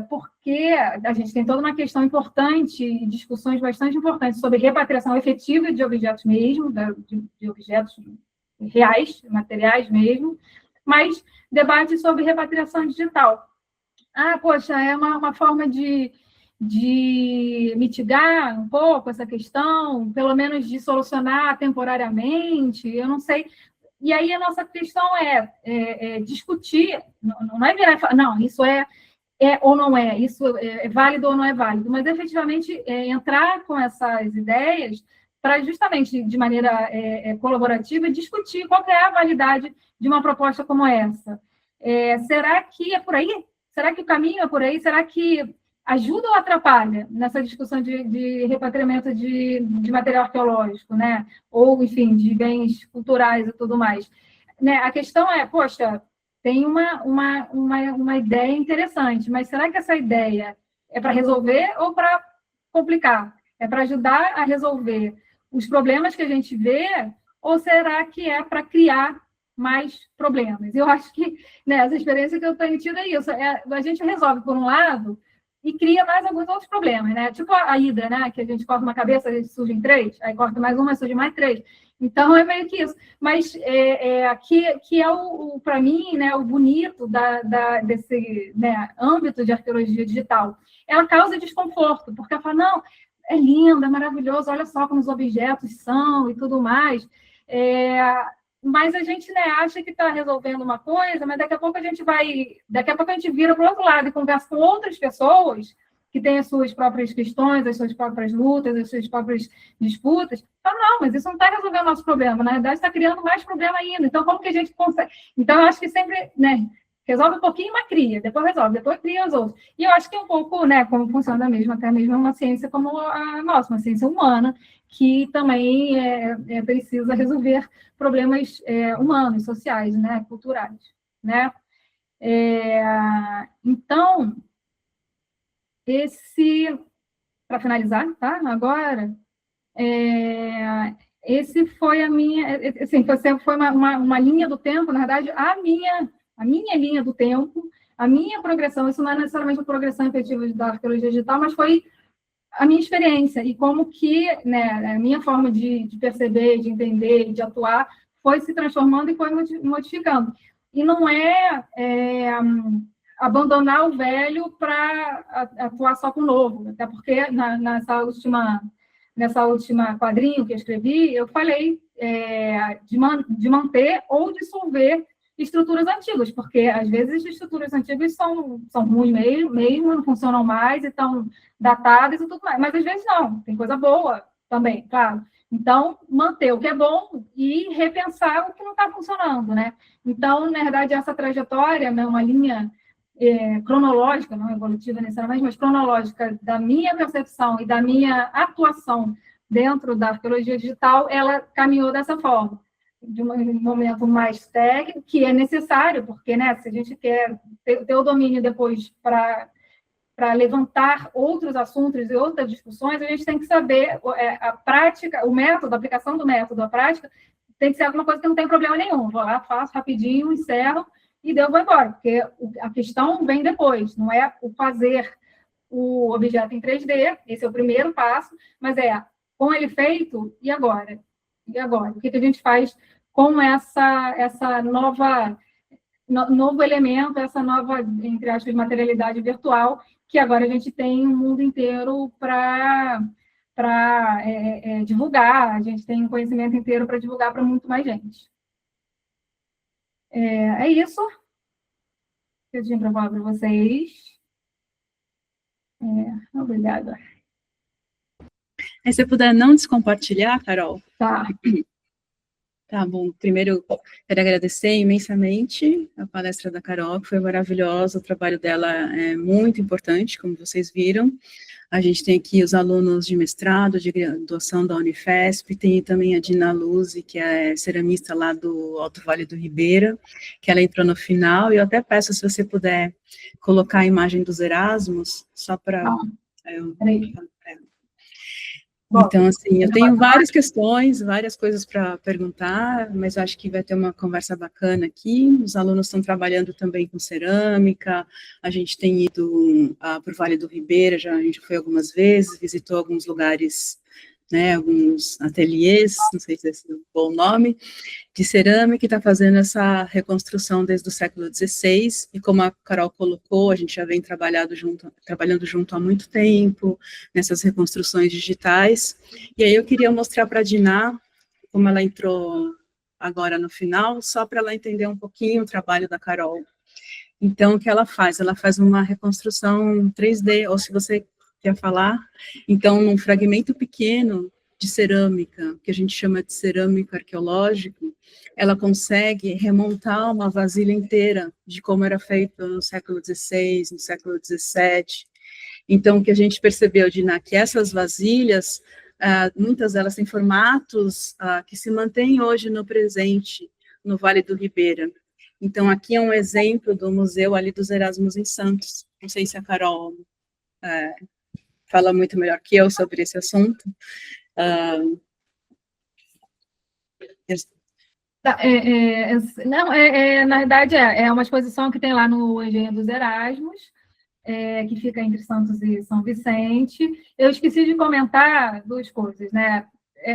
porque a gente tem toda uma questão importante, discussões bastante importantes sobre repatriação efetiva de objetos mesmo, de objetos reais, materiais mesmo, mas debates sobre repatriação digital. Poxa, é uma forma de mitigar um pouco essa questão, pelo menos de solucionar temporariamente, eu não sei. E aí a nossa questão é discutir, não é virar e falar, não, isso é ou não é, isso é válido ou não é válido, mas efetivamente entrar com essas ideias para justamente de maneira colaborativa discutir qual é a validade de uma proposta como essa. Será que é por aí? Será que o caminho é por aí? Será que ajuda ou atrapalha nessa discussão de repatriamento de material arqueológico, né? Ou, enfim, de bens culturais e tudo mais? Né? A questão é, poxa, tem uma ideia interessante, mas será que essa ideia é para resolver ou para complicar? É para ajudar a resolver os problemas que a gente vê, ou será que é para criar mais problemas? Eu acho que, né, essa experiência que eu tenho tido é isso. A gente resolve por um lado e cria mais alguns outros problemas, né? Tipo a hidra, né? Que a gente corta uma cabeça, a gente surge em 3, aí corta mais uma, surge mais 3. Então, é meio que isso. Mas aqui que é para mim, né, o bonito desse, né, âmbito de arqueologia digital. Ela causa desconforto, porque ela fala, não, é lindo, é maravilhoso, olha só como os objetos são e tudo mais. Mas a gente, né, acha que está resolvendo uma coisa, mas daqui a pouco a gente vira para o outro lado e conversa com outras pessoas que têm as suas próprias questões, as suas próprias lutas, as suas próprias disputas. Fala, não, mas isso não está resolvendo o nosso problema, na verdade está criando mais problema ainda. Então, como que a gente consegue? Então, eu acho que sempre, né, resolve um pouquinho, mas cria, depois resolve, depois cria os outros. E eu acho que é um pouco, né, como funciona mesmo, até mesmo uma ciência como a nossa, uma ciência humana, que também precisa resolver problemas humanos, sociais, né, culturais, né? Então, para finalizar, tá? Agora, esse foi a minha, assim, foi uma linha do tempo, na verdade, a minha linha do tempo, a minha progressão, isso não é necessariamente a progressão efetiva da arqueologia digital, mas foi a minha experiência e como que, né, a minha forma de perceber, de entender, de atuar, foi se transformando e foi modificando. E não abandonar o velho para atuar só com o novo, até porque nessa última quadrinho que eu escrevi, eu falei de manter ou dissolver estruturas antigas, porque às vezes as estruturas antigas são ruins mesmo, não funcionam mais, e estão datadas e tudo mais, mas às vezes não, tem coisa boa também, claro. Então, manter o que é bom e repensar o que não está funcionando, né? Então, na verdade, essa trajetória, né, uma linha cronológica, não evolutiva necessariamente, mas cronológica da minha percepção e da minha atuação dentro da arqueologia digital, ela caminhou dessa forma, de um momento mais técnico, que é necessário, porque, né, se a gente quer ter o domínio depois para levantar outros assuntos e outras discussões, a gente tem que saber a prática, o método, a aplicação do método, a prática, tem que ser alguma coisa que não tem problema nenhum. Vou lá, faço rapidinho, encerro, e vou embora, porque a questão vem depois, não é o fazer o objeto em 3D, esse é o primeiro passo, mas com ele feito, e agora? E agora? O que a gente faz com essa novo elemento, essa nova, entre aspas, materialidade virtual, que agora a gente tem um mundo inteiro para divulgar, a gente tem um conhecimento inteiro para divulgar para muito mais gente. É isso que eu tinha para falar para vocês. Obrigada. Se você puder não descompartilhar, Carol. Tá. Tá bom. Primeiro, quero agradecer imensamente a palestra da Carol, que foi maravilhosa. O trabalho dela é muito importante, como vocês viram. A gente tem aqui os alunos de mestrado, de graduação da Unifesp, tem também a Dina Luzzi, que é ceramista lá do Alto Vale do Ribeira, que ela entrou no final, e eu até peço se você puder colocar a imagem dos Erasmus, só para... Então, assim, eu tenho várias questões, várias coisas para perguntar, mas acho que vai ter uma conversa bacana aqui. Os alunos estão trabalhando também com cerâmica, a gente tem ido para o Vale do Ribeira, a gente foi algumas vezes, visitou alguns lugares né, alguns ateliês, não sei se esse é um bom nome, de cerâmica, que está fazendo essa reconstrução desde o século XVI, e como a Carol colocou, a gente já vem trabalhando junto há muito tempo, nessas reconstruções digitais, e aí eu queria mostrar para a Diná, como ela entrou agora no final, só para ela entender um pouquinho o trabalho da Carol. Então, o que ela faz? Ela faz uma reconstrução 3D, ou se você quer falar, então, num fragmento pequeno de cerâmica, que a gente chama de cerâmico arqueológico, ela consegue remontar uma vasilha inteira de como era feito no século XVI, no século XVII. Então, o que a gente percebeu, Dina, que essas vasilhas, muitas delas têm formatos que se mantêm hoje no presente, no Vale do Ribeira. Então, aqui é um exemplo do museu ali dos Erasmus em Santos. Não sei se a Carol fala muito melhor que eu sobre esse assunto. Na verdade, é uma exposição que tem lá no Engenho dos Erasmus, que fica entre Santos e São Vicente. Eu esqueci de comentar duas coisas, né?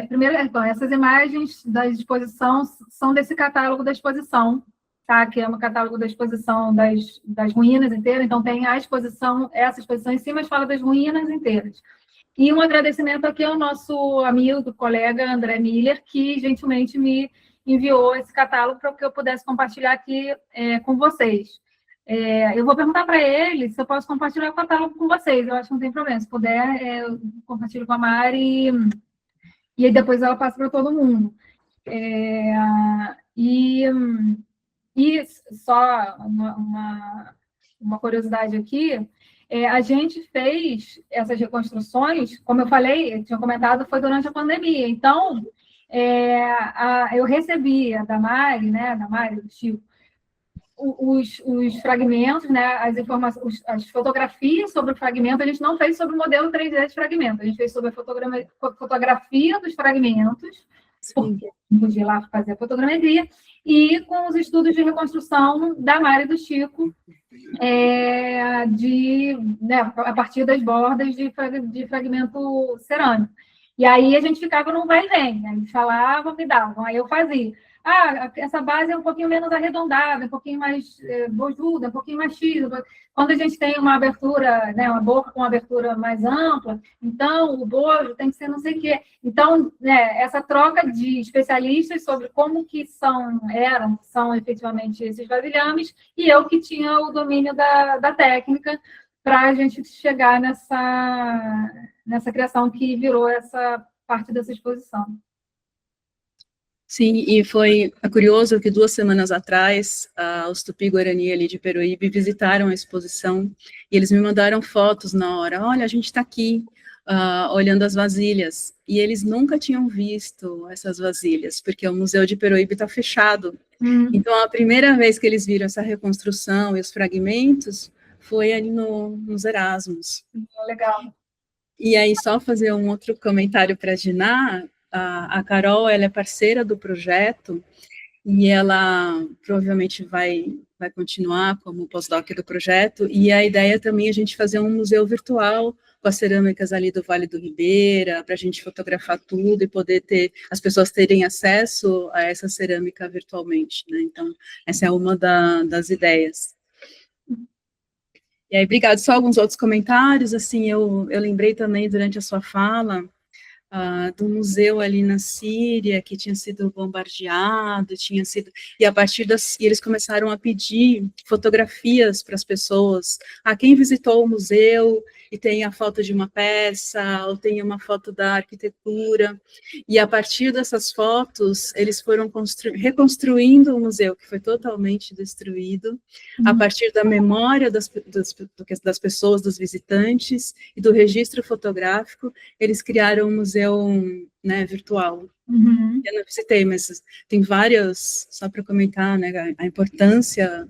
Primeiro, então, essas imagens da exposição são desse catálogo da exposição, tá? Que é um catálogo da exposição das ruínas inteiras, então tem essa exposição em cima, mas fala das ruínas inteiras. E um agradecimento aqui ao nosso amigo, colega André Miller, que gentilmente me enviou esse catálogo para que eu pudesse compartilhar aqui com vocês. Eu vou perguntar para ele se eu posso compartilhar o catálogo com vocês, eu acho que não tem problema. Se puder, eu compartilho com a Mari e aí depois ela passa para todo mundo. E só uma curiosidade aqui, a gente fez essas reconstruções, como eu falei, eu tinha comentado, foi durante a pandemia. Então, eu recebi da Mari, né, do Chico, os fragmentos, né, as informações, as fotografias sobre o fragmento. A gente não fez sobre o modelo 3D de fragmento, a gente fez sobre a fotografia dos fragmentos, porque não podia lá fazer a fotogrametria, e com os estudos de reconstrução da Mari e do Chico, a partir das bordas de fragmento cerâmico. E aí a gente ficava num vai e vem, né? Eles falavam, me davam, aí eu fazia. Essa base é um pouquinho menos arredondada, um pouquinho mais bojuda, um pouquinho mais X. Quando a gente tem uma abertura, né, uma boca com uma abertura mais ampla, então o bojo tem que ser não sei o quê. Então, essa troca de especialistas sobre como que são efetivamente esses vasilhames, e eu que tinha o domínio da técnica para a gente chegar nessa criação que virou essa parte dessa exposição. Sim, e foi curioso que 2 semanas atrás, os Tupi-Guarani ali de Peruíbe visitaram a exposição e eles me mandaram fotos na hora. Olha, a gente está aqui olhando as vasilhas. E eles nunca tinham visto essas vasilhas, porque o Museu de Peruíbe está fechado. Então, a primeira vez que eles viram essa reconstrução e os fragmentos foi ali nos Erasmus. Legal. E aí, só fazer um outro comentário para a Diná. A Carol, ela é parceira do projeto e ela provavelmente vai continuar como pós-doc do projeto, e a ideia também é a gente fazer um museu virtual com as cerâmicas ali do Vale do Ribeira, para a gente fotografar tudo e poder as pessoas terem acesso a essa cerâmica virtualmente, né? Então, essa é uma das ideias. E aí, obrigado. Só alguns outros comentários, assim, eu lembrei também durante a sua fala, do museu ali na Síria, que tinha sido bombardeado, e a partir e eles começaram a pedir fotografias para as pessoas, quem visitou o museu e tem a foto de uma peça, ou tem uma foto da arquitetura, e a partir dessas fotos, eles foram reconstruindo o museu, que foi totalmente destruído, a partir da memória das pessoas, dos visitantes, e do registro fotográfico, eles criaram um museu, né, virtual. Eu não visitei, mas tem várias, só para comentar, né, a importância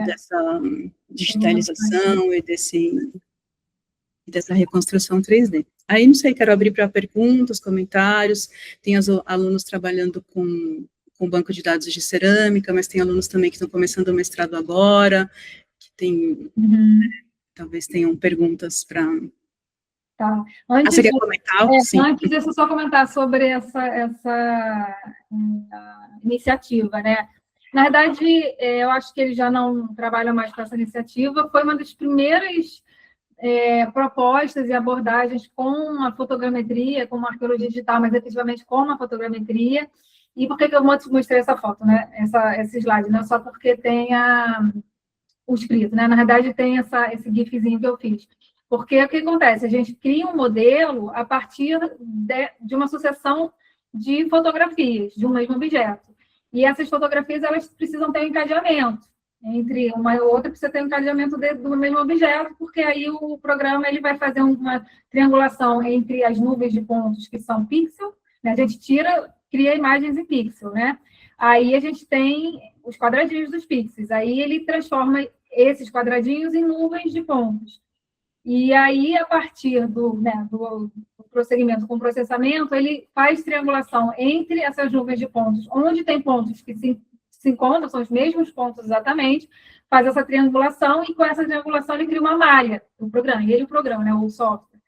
dessa digitalização e dessa reconstrução 3D. Aí, não sei, quero abrir para perguntas, comentários, tem os alunos trabalhando com banco de dados de cerâmica, mas tem alunos também que estão começando o mestrado agora, que talvez tenham perguntas para Tá. Você quer comentar? Sim. Antes, deixa eu só comentar sobre essa iniciativa, né? Na verdade, eu acho que eles já não trabalham mais com essa iniciativa. Foi uma das primeiras propostas e abordagens com a fotogrametria, com a arqueologia digital, mas efetivamente com a fotogrametria. E por que eu mostrei essa foto, né? Esse slide, não é só porque tem o escrito, né? Na verdade, tem esse gifzinho que eu fiz. Porque o que acontece? A gente cria um modelo a partir de uma sucessão de fotografias de um mesmo objeto. E essas fotografias, elas precisam ter um encadeamento. Entre uma e outra, precisa ter um encadeamento do mesmo objeto, porque aí o programa ele vai fazer uma triangulação entre as nuvens de pontos que são pixel, né? A gente cria imagens em pixel, né? Aí a gente tem os quadradinhos dos pixels. Aí ele transforma esses quadradinhos em nuvens de pontos. E aí, a partir do prosseguimento com o processamento, ele faz triangulação entre essas nuvens de pontos, onde tem pontos que se encontram, são os mesmos pontos exatamente, faz essa triangulação, e com essa triangulação ele cria uma malha, o programa, né, o software.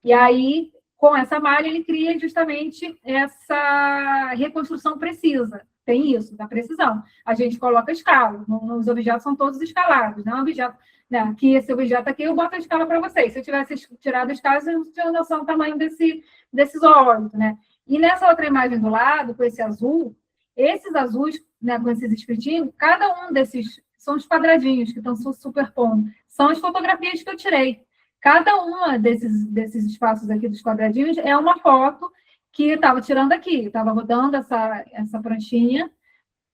E aí, com essa malha, ele cria justamente essa reconstrução precisa. Tem isso, da precisão. A gente coloca escala, os objetos são todos escalados, não é um objeto, né, aqui, esse objeto aqui, eu boto a escala para vocês. Se eu tivesse tirado a escala, eu não tinha noção do tamanho desses olhos, né? E nessa outra imagem do lado, com esse azul, esses azuis, né, com esses escritinhos, cada um desses são os quadradinhos que estão superpondo. São as fotografias que eu tirei. Cada uma desses espaços aqui dos quadradinhos é uma foto que eu estava tirando aqui. Eu estava rodando essa pranchinha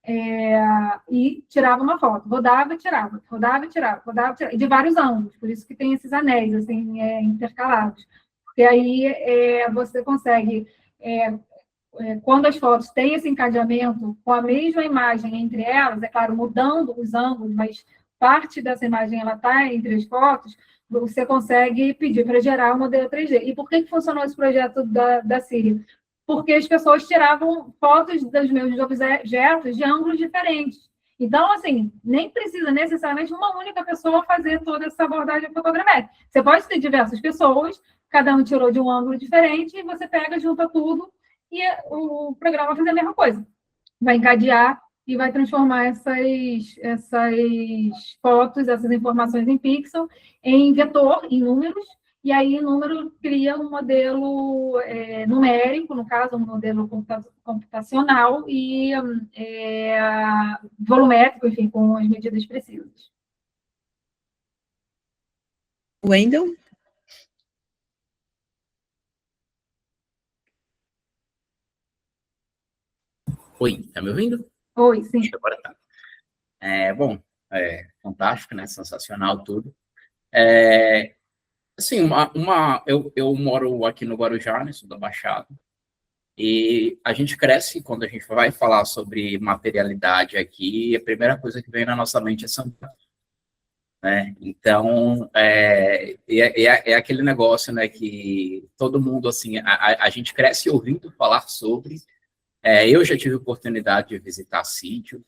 e tirava uma foto. Rodava e tirava, rodava e tirava, rodava e tirava. De vários ângulos, por isso que tem esses anéis assim, intercalados. Porque aí você consegue... quando as fotos têm esse encadeamento com a mesma imagem entre elas, é claro, mudando os ângulos, mas parte dessa imagem ela está entre as fotos, você consegue pedir para gerar um modelo 3D. E por que funcionou esse projeto da Síria? Porque as pessoas tiravam fotos dos meus objetos de ângulos diferentes. Então, assim, nem precisa necessariamente uma única pessoa fazer toda essa abordagem fotogramétrica. Você pode ter diversas pessoas, cada um tirou de um ângulo diferente, e você pega, junta tudo, e o programa vai fazer a mesma coisa. Vai encadear e vai transformar essas fotos, essas informações em pixel, em vetor, em números, e aí, em número, cria um modelo numérico, no caso, um modelo computacional e volumétrico, enfim, com as medidas precisas. Wendel? Oi, tá me ouvindo? Oi, sim. Acho que agora tá. Bom, fantástico, né? Sensacional tudo. Assim, eu moro aqui no Guarujá, né? Sou da Baixada. E a gente cresce quando a gente vai falar sobre materialidade aqui, a primeira coisa que vem na nossa mente é São Paulo, né? Então, é aquele negócio, né, que todo mundo, assim, a gente cresce ouvindo falar sobre. Eu já tive oportunidade de visitar sítio,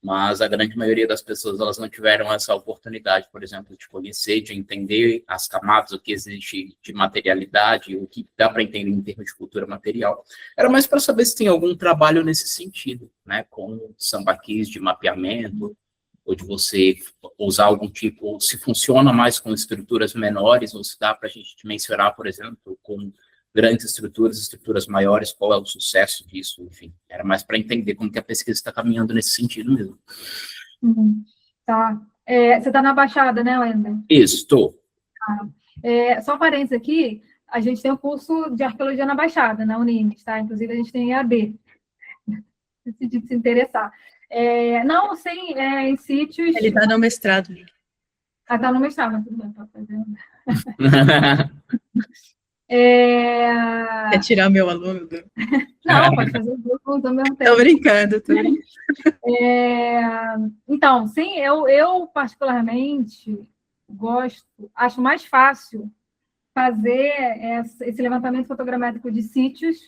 mas a grande maioria das pessoas, elas não tiveram essa oportunidade, por exemplo, de conhecer, de entender as camadas, o que existe de materialidade, o que dá para entender em termos de cultura material. Era mais para saber se tem algum trabalho nesse sentido, né, com sambaquis de mapeamento, ou de você usar algum tipo, ou se funciona mais com estruturas menores, ou se dá para a gente mencionar, por exemplo, com grandes estruturas maiores, qual é o sucesso disso, enfim. Era mais para entender como que a pesquisa está caminhando nesse sentido mesmo. Tá. Você está na Baixada, né, Wendel? Isso, estou. Só parênteses aqui, a gente tem o curso de arqueologia na Baixada, na Unimes, tá? Inclusive, a gente tem EAD, decidi se interessar. Não, sim, em sítios... Ele está no mestrado. Está no mestrado, tudo bem, pode fazer. Quer tirar meu aluno? Não, pode fazer os dois ao mesmo tempo. Estou brincando. Então, sim, eu particularmente acho mais fácil fazer esse levantamento fotogramétrico de sítios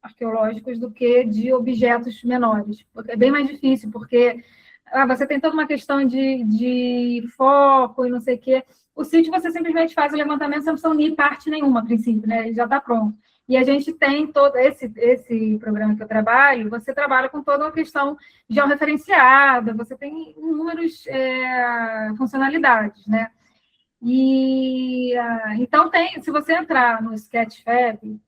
arqueológicos do que de objetos menores. É bem mais difícil, porque você tem toda uma questão de foco e não sei o quê. O sítio, você simplesmente faz o levantamento, você não precisa unir parte nenhuma, a princípio, né? Ele já está pronto. E a gente tem todo esse programa que eu trabalho, você trabalha com toda uma questão georreferenciada, você tem inúmeras funcionalidades, né? E então se você entrar no Sketchfab,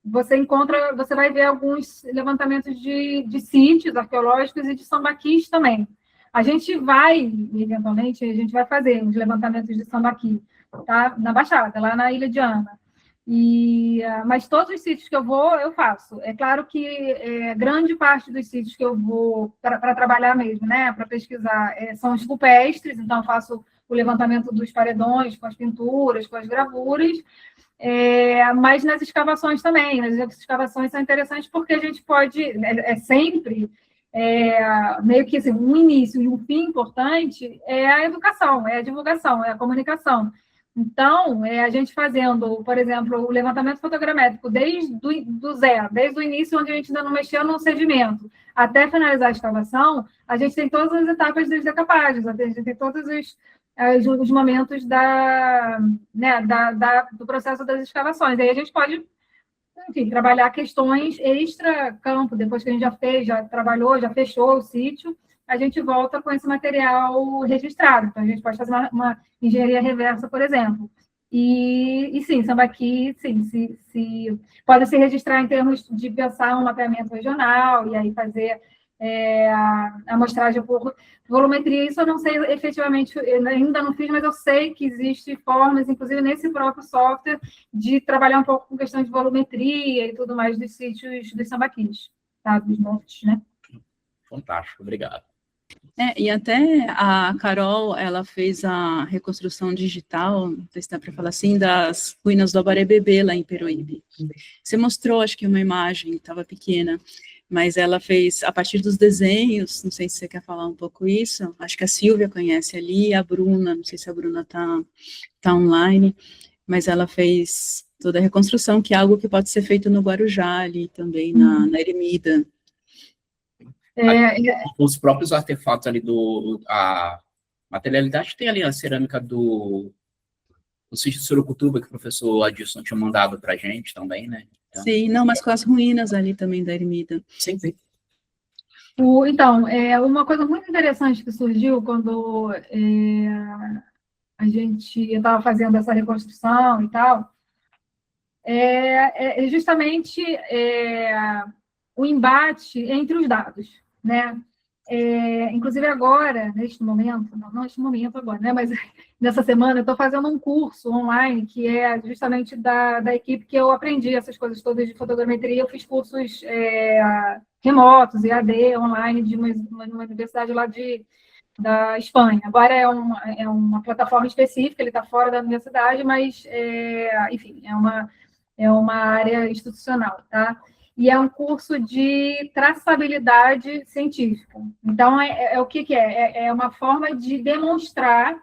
você vai ver alguns levantamentos de sítios arqueológicos e de sambaquis também. A gente eventualmente, a gente vai fazer os levantamentos de sambaqui, tá? Na Baixada, lá na Ilha de Ana. Mas todos os sítios que eu vou, eu faço. É claro que grande parte dos sítios que eu vou para trabalhar mesmo, né, para pesquisar, são os rupestres, então eu faço o levantamento dos paredões, com as pinturas, com as gravuras, mas nas escavações também. Nas escavações são interessantes porque a gente pode, sempre, meio que assim, um início e um fim importante é a educação, é a divulgação, é a comunicação. Então, a gente fazendo, por exemplo, o levantamento fotogramétrico desde do zero, desde o início, onde a gente ainda não mexeu no sedimento, até finalizar a escavação, a gente tem todas as etapas dos decapagens, a gente tem todos os momentos do processo das escavações. Aí a gente pode, enfim, trabalhar questões extra-campo, depois que a gente já fez, já trabalhou, já fechou o sítio, a gente volta com esse material registrado. Então, a gente pode fazer uma engenharia reversa, por exemplo. E sim, sambaqui, sim, pode se registrar em termos de pensar um mapeamento regional, e aí fazer a amostragem por volumetria. Isso eu não sei efetivamente, eu ainda não fiz, mas eu sei que existem formas, inclusive nesse próprio software, de trabalhar um pouco com questão de volumetria e tudo mais dos sítios dos sambaquis, tá? Dos montes, né? Fantástico, obrigado. E até a Carol, ela fez a reconstrução digital, não sei se dá para falar assim, das ruínas do Abarebebê, lá em Peruíbe. Você mostrou, acho que uma imagem, estava pequena, mas ela fez, a partir dos desenhos, não sei se você quer falar um pouco isso, acho que a Silvia conhece ali, a Bruna, não sei se a Bruna tá online, mas ela fez toda a reconstrução, que é algo que pode ser feito no Guarujá ali também, na Eremida. Os próprios artefatos ali a materialidade tem ali a cerâmica do sítio de Surucutuba, que o professor Adilson tinha mandado para a gente também, né? Então, sim, não, mas com as ruínas ali também da Ermida. Sim. Então, uma coisa muito interessante que surgiu quando a gente estava fazendo essa reconstrução e tal, é justamente o embate entre os dados, né? Inclusive agora, neste momento, não neste momento agora, né? Mas nessa semana eu estou fazendo um curso online que é justamente da equipe que eu aprendi essas coisas todas de fotogrametria. Eu fiz cursos remotos, EAD, online, de uma universidade lá da Espanha. Agora é uma plataforma específica, ele está fora da universidade, mas, enfim, é uma área institucional, tá? E é um curso de traçabilidade científica. Então, o que é? É uma forma de demonstrar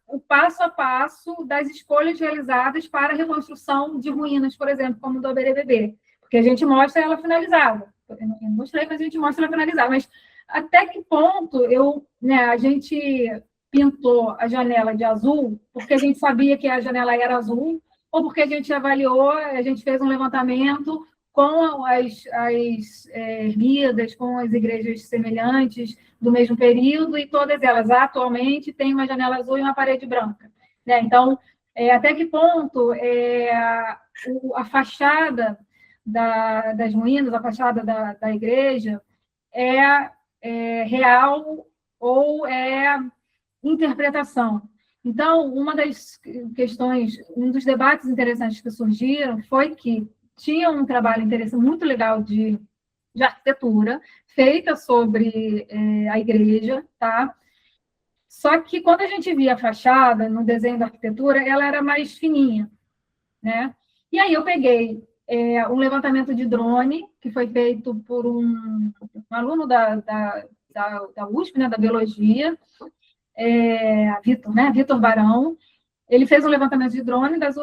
o passo a passo das escolhas realizadas para a reconstrução de ruínas, por exemplo, como do Abarebebê, porque a gente mostra ela finalizada. Eu não mostrei, mas a gente mostra ela finalizada. Mas até que ponto a gente pintou a janela de azul porque a gente sabia que a janela era azul, ou porque a gente avaliou, a gente fez um levantamento com as ermidas, com as igrejas semelhantes do mesmo período, e todas elas atualmente têm uma janela azul e uma parede branca, né? Então, até que ponto a fachada das ruínas, a fachada da igreja é real ou é interpretação? Então, uma das questões, um dos debates interessantes que surgiram foi que tinha um trabalho interessante, muito legal de arquitetura, feita sobre a igreja, tá? Só que quando a gente via a fachada, no desenho da arquitetura, ela era mais fininha, né? E aí eu peguei um levantamento de drone, que foi feito por um aluno da USP, né, da Biologia, Vitor Barão. Ele fez um levantamento de drone das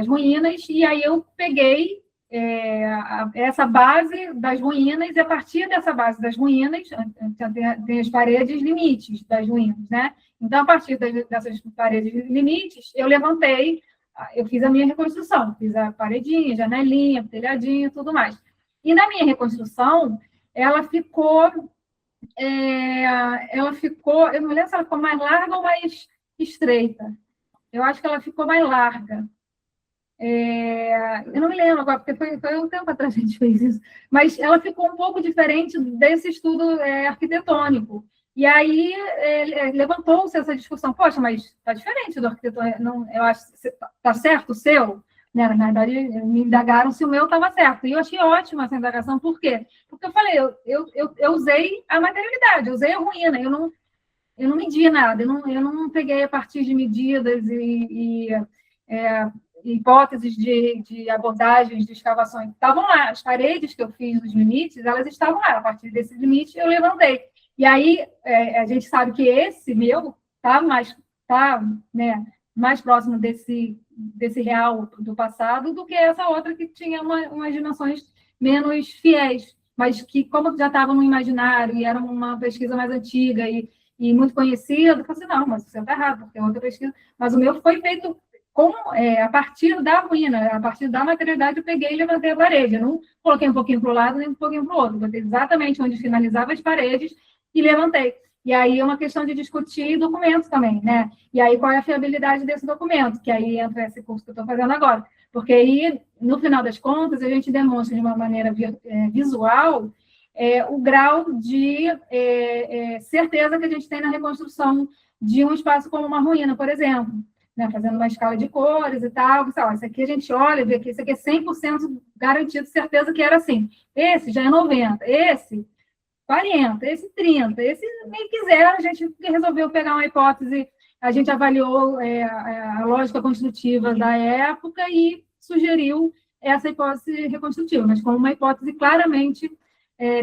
ruínas, e aí eu peguei essa base das ruínas, e a partir dessa base das ruínas, tem as paredes limites das ruínas, né? Então, a partir dessas paredes limites, eu fiz a minha reconstrução, fiz a paredinha, janelinha, telhadinho, tudo mais. E na minha reconstrução, ela ficou, eu não lembro se ela ficou mais larga ou mais estreita. Eu acho que ela ficou mais larga. Eu não me lembro agora, porque foi um tempo atrás que a gente fez isso, mas ela ficou um pouco diferente desse estudo arquitetônico. E aí levantou-se essa discussão, poxa, mas está diferente do arquitetônico, não, eu acho que está certo o seu? Né? Na verdade, me indagaram se o meu estava certo. E eu achei ótima essa indagação, por quê? Porque eu falei, eu usei a materialidade, eu usei a ruína, eu não medi nada, eu não peguei a partir de medidas e hipóteses de abordagens de escavações. Estavam lá, as paredes que eu fiz nos limites, elas estavam lá, a partir desse limite eu levantei. E aí, a gente sabe que esse meu está mais próximo desse real do passado do que essa outra que tinha umas dimensões menos fiéis, mas que, como já estava no imaginário e era uma pesquisa mais antiga e muito conhecida, eu falei assim, não, mas você está errado, porque é outra pesquisa. Mas o meu foi feito a partir da ruína, a partir da materialidade, eu peguei e levantei a parede. Eu não coloquei um pouquinho para o lado, nem um pouquinho para o outro. Eu botei exatamente onde finalizava as paredes e levantei. E aí é uma questão de discutir documentos também, né? E aí qual é a fiabilidade desse documento? Que aí entra esse curso que eu estou fazendo agora. Porque aí, no final das contas, a gente demonstra de uma maneira visual o grau de certeza que a gente tem na reconstrução de um espaço como uma ruína, por exemplo. Né, fazendo uma escala de cores e tal, isso aqui a gente olha, vê que isso aqui é 100% garantido, certeza que era assim. Esse já é 90%, esse 40%, esse 30%, esse nem quiser, a gente resolveu pegar uma hipótese, a gente avaliou a lógica construtiva da época e sugeriu essa hipótese reconstrutiva, mas como uma hipótese claramente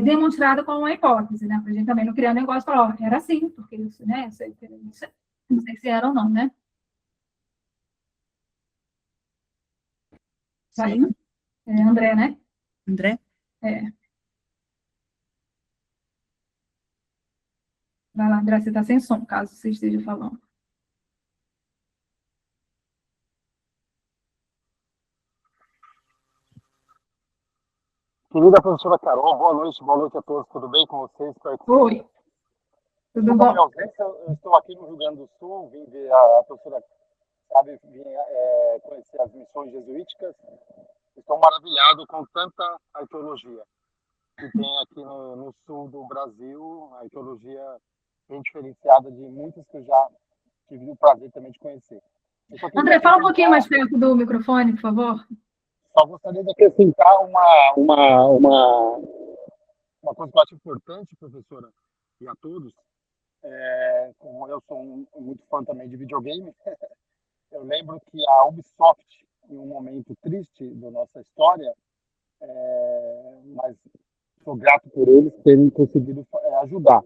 demonstrada como uma hipótese, né, para a gente também não criar negócio e falar, era assim, porque isso, né, não sei se era ou não, né? Vai. André, né? André? Vai lá, André, você está sem som, caso você esteja falando. Querida professora Carol, boa noite a todos, tudo bem com vocês? Oi, tudo bom? Minha ausência, eu estou aqui no Rio Grande do Sul, vim ver a professora, vim conhecer as missões jesuíticas. Estou maravilhado com tanta arqueologia que tem aqui no sul do Brasil, a arqueologia bem diferenciada de muitas que eu já tive o prazer também de conhecer. André, fala um pouquinho mais perto do microfone, por favor. Só gostaria de acrescentar uma coisa que eu acho importante, professora, e a todos. Como eu sou muito fã também de videogame, eu lembro que a Ubisoft, em um momento triste da nossa história, mas sou grato por eles terem conseguido ajudar.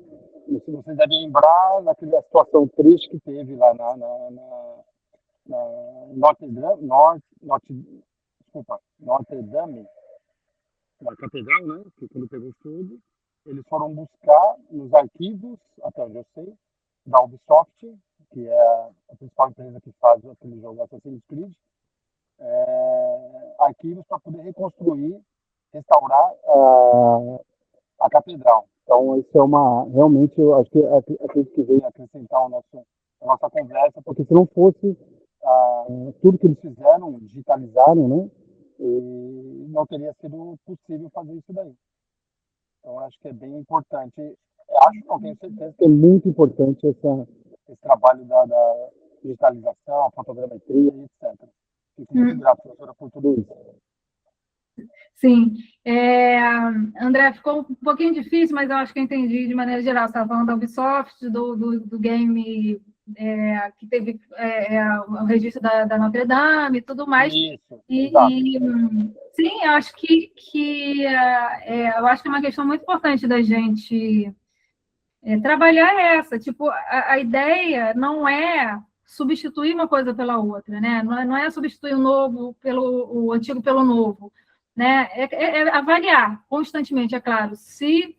Se vocês devem lembrar daquela situação triste que teve lá na Notre Dame, na catedral, né? Que quando pegou fogo, eles foram buscar nos arquivos, até onde eu sei, da Ubisoft, que é a principal empresa que faz aquele jogo Assassin's Creed, arquivos para poder reconstruir, restaurar a catedral. Então, isso realmente, eu acho que acredito que veio acrescentar a nossa conversa, porque se não fosse tudo que eles fizeram, digitalizaram, né? E não teria sido possível fazer isso daí. Então, acho que é bem importante. Tenho certeza que é muito importante esse trabalho da digitalização, a fotogrametria, etc. Fico muito grato, professora, por tudo isso. Sim. André, ficou um pouquinho difícil, mas eu acho que eu entendi de maneira geral. Você estava falando da Ubisoft, do game que teve o registro da Notre Dame e tudo mais. Isso, sim, eu acho que eu acho que é uma questão muito importante da gente trabalhar essa. Tipo, a ideia não é substituir uma coisa pela outra, né? Não é substituir o antigo pelo novo. né? É avaliar constantemente, é claro, se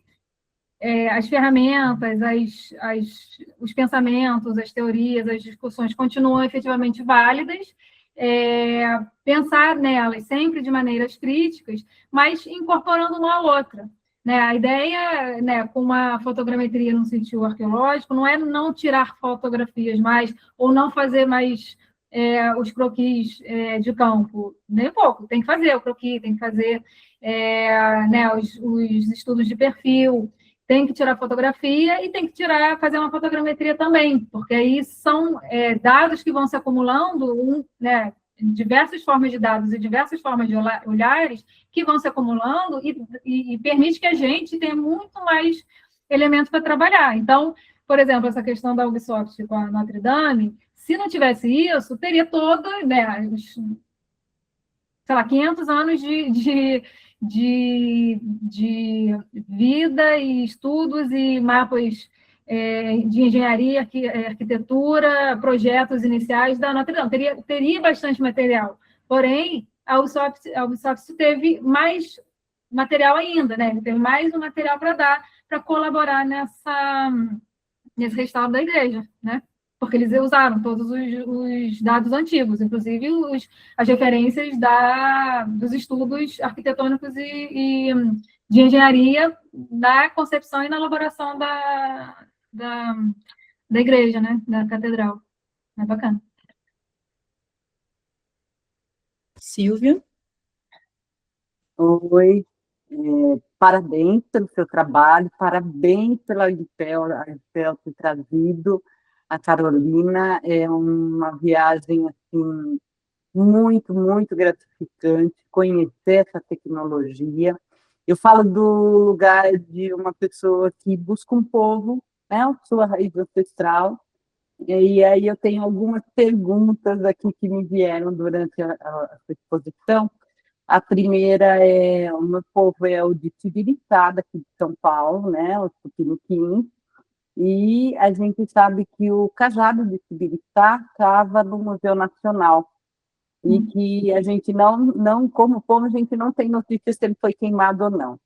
as ferramentas, os pensamentos, as teorias, as discussões continuam efetivamente válidas, pensar nelas sempre de maneiras críticas, mas incorporando uma a outra. Né? A ideia, né, com uma fotogrametria no sítio arqueológico, não é não tirar fotografias mais, ou não fazer mais os croquis de campo, nem pouco, tem que fazer o croquis, tem que fazer né, os estudos de perfil, tem que tirar fotografia e tem que fazer uma fotogrametria também, porque aí são dados que vão se acumulando, né, diversas formas de dados e diversas formas de olhares que vão se acumulando e permite que a gente tenha muito mais elementos para trabalhar. Então, por exemplo, essa questão da Ubisoft com a Notre Dame, se não tivesse isso, teria toda, né, sei lá, 500 anos de vida e estudos e mapas de engenharia, arquitetura, projetos iniciais da Notre Dame. Teria bastante material. Porém, a Ubisoft teve mais material ainda, né? Teve mais um material para dar, para colaborar nesse restauro da igreja, né? Porque eles usaram todos os dados antigos, inclusive as referências dos estudos arquitetônicos e de engenharia na concepção e na elaboração da igreja, né? Da catedral. É bacana. Silvia? Oi, parabéns pelo seu trabalho, parabéns pela Impel ter trazido a Carolina. É uma viagem assim, muito, muito gratificante conhecer essa tecnologia. Eu falo do lugar de uma pessoa que busca um povo, né, a sua raiz ancestral, e aí eu tenho algumas perguntas aqui que me vieram durante a exposição. A primeira o meu povo é o de Tibiriçá, daqui de São Paulo, né, os tupiniquins, e a gente sabe que o cajado de Tibiriçá estava no Museu Nacional, e que a gente não, como povo, a gente não tem notícia se ele foi queimado ou não.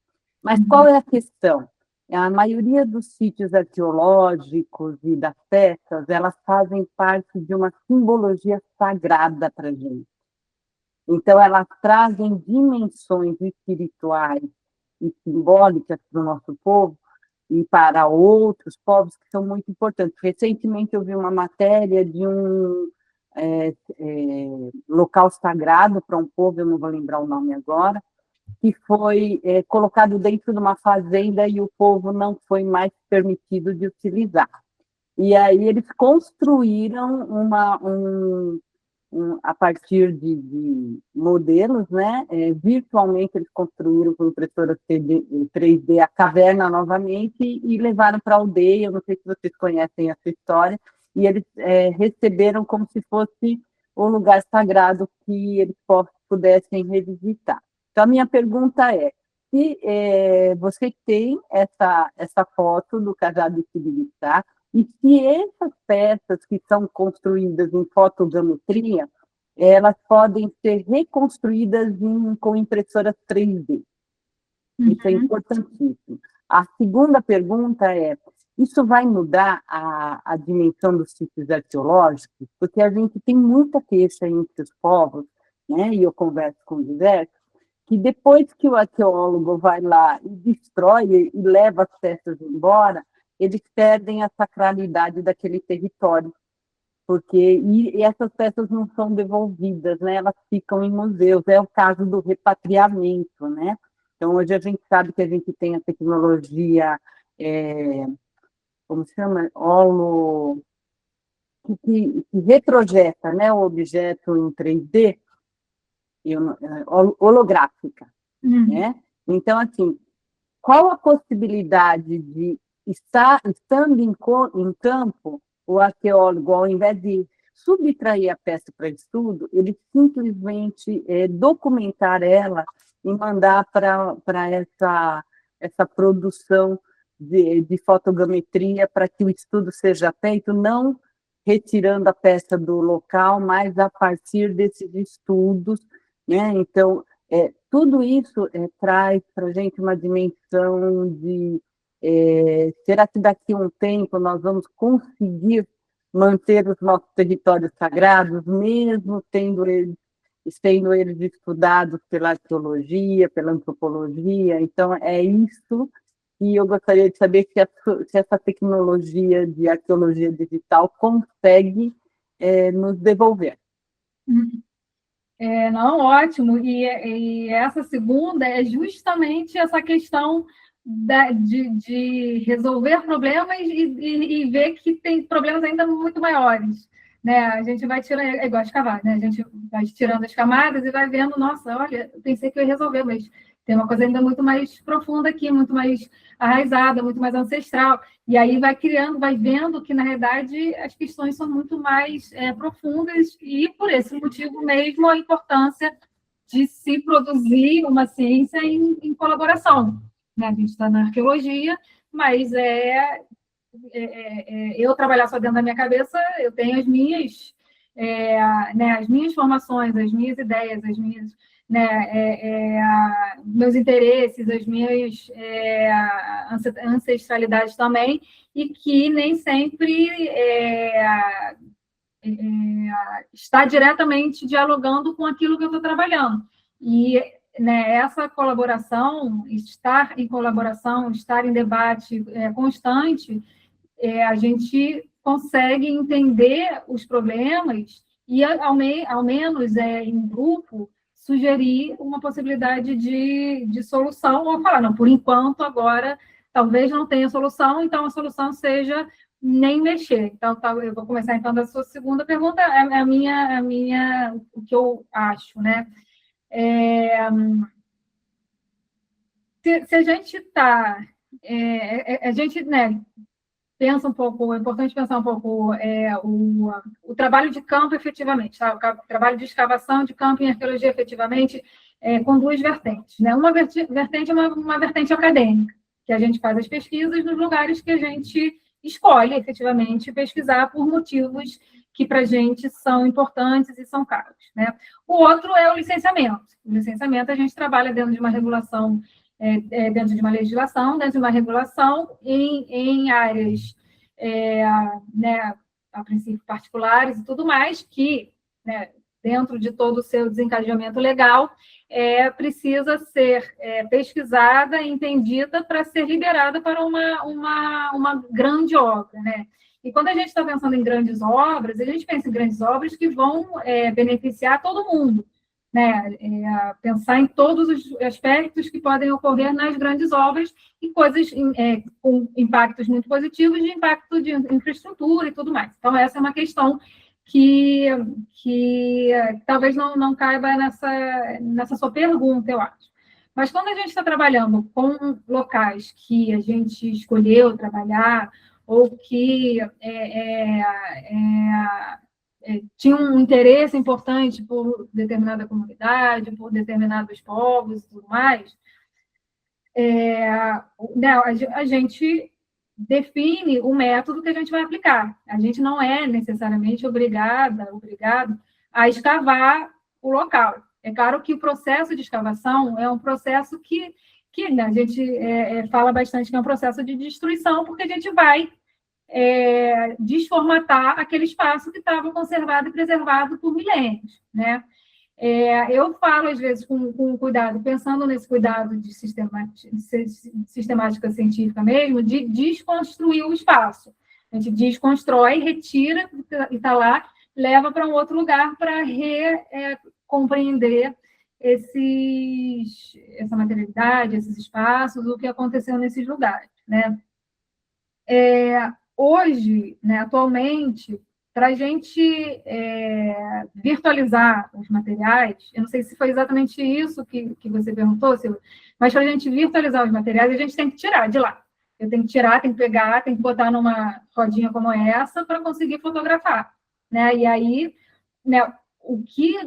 Mas qual é a questão? A maioria dos sítios arqueológicos e das peças, elas fazem parte de uma simbologia sagrada para a gente. Então, elas trazem dimensões espirituais e simbólicas para o nosso povo e para outros povos que são muito importantes. Recentemente, eu vi uma matéria de um local sagrado para um povo, eu não vou lembrar o nome agora, que foi colocado dentro de uma fazenda e o povo não foi mais permitido de utilizar. E aí eles construíram a partir de modelos, né? Virtualmente eles construíram com impressora 3D a caverna novamente e levaram para a aldeia. Eu não sei se vocês conhecem essa história, e eles receberam como se fosse um lugar sagrado que eles pudessem revisitar. Então, a minha pergunta é, se você tem essa foto do cajado de Tibiriçá, e se essas peças que são construídas em fotogrametria, elas podem ser reconstruídas com impressoras 3D. Isso é importantíssimo. A segunda pergunta é, isso vai mudar a dimensão dos sítios arqueológicos? Porque a gente tem muita queixa entre os povos, né, e eu converso com diversos, que depois que o arqueólogo vai lá e destrói e leva as peças embora, eles perdem a sacralidade daquele território, e essas peças não são devolvidas, né? Elas ficam em museus. É o caso do repatriamento, né? Então, hoje a gente sabe que a gente tem a tecnologia, como se chama? Que reprojeta, né, o objeto em 3D, holográfica, né? Então, assim, qual a possibilidade de estando em campo, o arqueólogo, ao invés de subtrair a peça para estudo, ele simplesmente documentar ela e mandar para essa produção de fotogrametria para que o estudo seja feito, não retirando a peça do local, mas a partir desses estudos, né? Então, tudo isso traz para a gente uma dimensão de será que daqui a um tempo nós vamos conseguir manter os nossos territórios sagrados, mesmo sendo eles estudados pela arqueologia, pela antropologia? Então, é isso que eu gostaria de saber se essa tecnologia de arqueologia digital consegue nos devolver. Não, ótimo. E essa segunda é justamente essa questão de resolver problemas e ver que tem problemas ainda muito maiores. Né? A gente vai tirando, é igual escavar, né? A gente vai tirando as camadas e vai vendo, nossa, olha, eu pensei que eu ia resolver, mas tem uma coisa ainda muito mais profunda aqui, muito mais arraizada, muito mais ancestral. E aí vai criando, vai vendo que, na realidade, as questões são muito mais profundas e, por esse motivo mesmo, a importância de se produzir uma ciência em colaboração. Né? A gente está na arqueologia, mas eu trabalhar só dentro da minha cabeça, eu tenho as minhas, as minhas formações, as minhas ideias, as minhas, meus interesses, as minhas ancestralidades também, e que nem sempre está diretamente dialogando com aquilo que eu estou trabalhando. E essa colaboração, estar em colaboração, estar em debate constante, a gente consegue entender os problemas e, ao menos, em grupo, sugerir uma possibilidade de solução, ou falar, não, por enquanto, agora, talvez não tenha solução, então a solução seja nem mexer. Então, eu vou começar, então, da sua segunda pergunta, o que eu acho, né? Se a gente está... a gente, pensa um pouco, é importante pensar um pouco o trabalho de campo efetivamente, tá? O trabalho de escavação de campo em arqueologia efetivamente com duas vertentes. Né? Uma vertente é uma vertente acadêmica, que a gente faz as pesquisas nos lugares que a gente escolhe efetivamente pesquisar por motivos que para a gente são importantes e são caros. Né? O outro é o licenciamento. O licenciamento a gente trabalha dentro de uma regulação, dentro de uma legislação, dentro de uma regulação em áreas, a princípio particulares e tudo mais, que, dentro de todo o seu desencadeamento legal, precisa ser pesquisada e entendida para ser liberada para uma grande obra. Né? E quando a gente está pensando em grandes obras, a gente pensa em grandes obras que vão beneficiar todo mundo. Né? Pensar em todos os aspectos que podem ocorrer nas grandes obras e coisas com impactos muito positivos de impacto de infraestrutura e tudo mais. Então, essa é uma questão que talvez não caiba nessa sua pergunta, eu acho. Mas quando a gente está trabalhando com locais que a gente escolheu trabalhar ou que tinha um interesse importante por determinada comunidade, por determinados povos e tudo mais, a gente define o método que a gente vai aplicar. A gente não é necessariamente obrigado a escavar o local. É claro que o processo de escavação é um processo que a gente fala bastante que é um processo de destruição, porque a gente vai desformatar aquele espaço que estava conservado e preservado por milênios, né? Eu falo, às vezes, com cuidado, pensando nesse cuidado de sistemática científica mesmo, de desconstruir o espaço. A gente desconstrói, retira e está lá, leva para um outro lugar para compreender essa materialidade, esses espaços, o que aconteceu nesses lugares, né? Hoje, atualmente, para a gente virtualizar os materiais, eu não sei se foi exatamente isso que você perguntou, Silvia, mas para a gente virtualizar os materiais, a gente tem que tirar de lá. Eu tenho que tirar, tenho que pegar, tenho que botar numa rodinha como essa para conseguir fotografar. Né? E aí, o que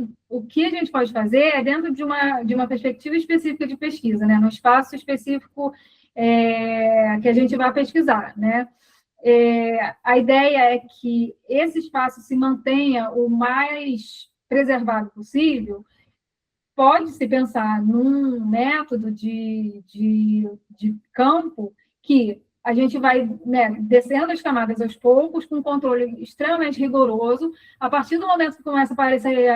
a gente pode fazer é dentro de uma perspectiva específica de pesquisa, no espaço específico que a gente vai pesquisar, né? A ideia é que esse espaço se mantenha o mais preservado possível, pode-se pensar num método de campo que a gente vai, né, descendo as camadas aos poucos, com um controle extremamente rigoroso. A partir do momento que começa a aparecer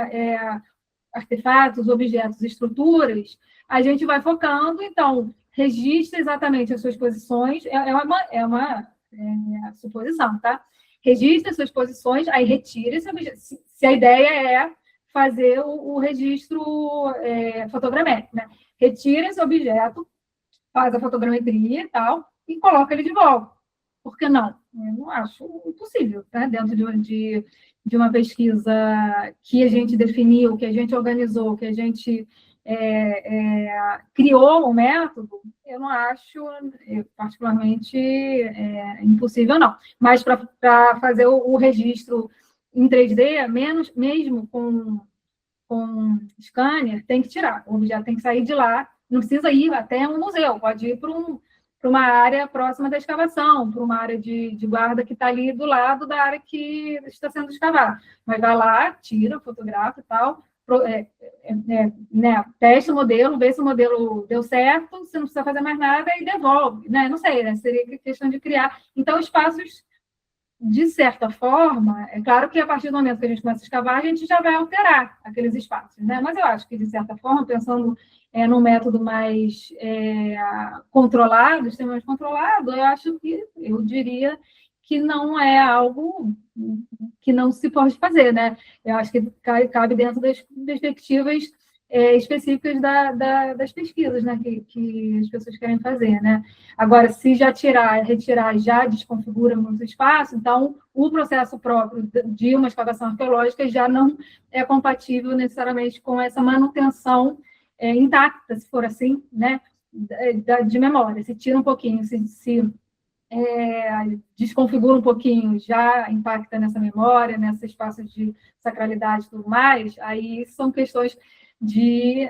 artefatos, objetos, estruturas, a gente vai focando, então, registra exatamente as suas posições, é uma suposição, tá? Registra as suas posições, aí retira esse objeto. Se a ideia é fazer o registro fotogramétrico, né? Retira esse objeto, faz a fotogrametria e tal, e coloca ele de volta. Por que não? Eu não acho impossível, né? Dentro de uma pesquisa que a gente definiu, que a gente organizou, que a gente criou um método, eu não acho particularmente impossível, não. Mas para fazer o registro em 3D, mesmo com scanner, tem que tirar. O objeto tem que sair de lá, não precisa ir até um museu, pode ir para uma área próxima da escavação, para uma área de guarda que está ali do lado da área que está sendo escavada. Mas vai lá, tira, fotografa e tal, né, testa o modelo, vê se o modelo deu certo, se não precisa fazer mais nada, e devolve. Né? Não sei, né? Seria questão de criar. Então, espaços, de certa forma, é claro que a partir do momento que a gente começa a escavar, a gente já vai alterar aqueles espaços. Né? Mas eu acho que, de certa forma, pensando num método mais controlado, extremamente controlado, eu diria que não é algo que não se pode fazer, né? Eu acho que cabe dentro das perspectivas específicas das pesquisas, né? Que as pessoas querem fazer, né? Agora, se já retirar, já desconfigura muito espaço, então o processo próprio de uma escavação arqueológica já não é compatível necessariamente com essa manutenção intacta, se for assim, né? De memória. Se tira um pouquinho, se desconfigura um pouquinho, já impacta nessa memória, nesse espaço de sacralidade e tudo mais, aí são questões de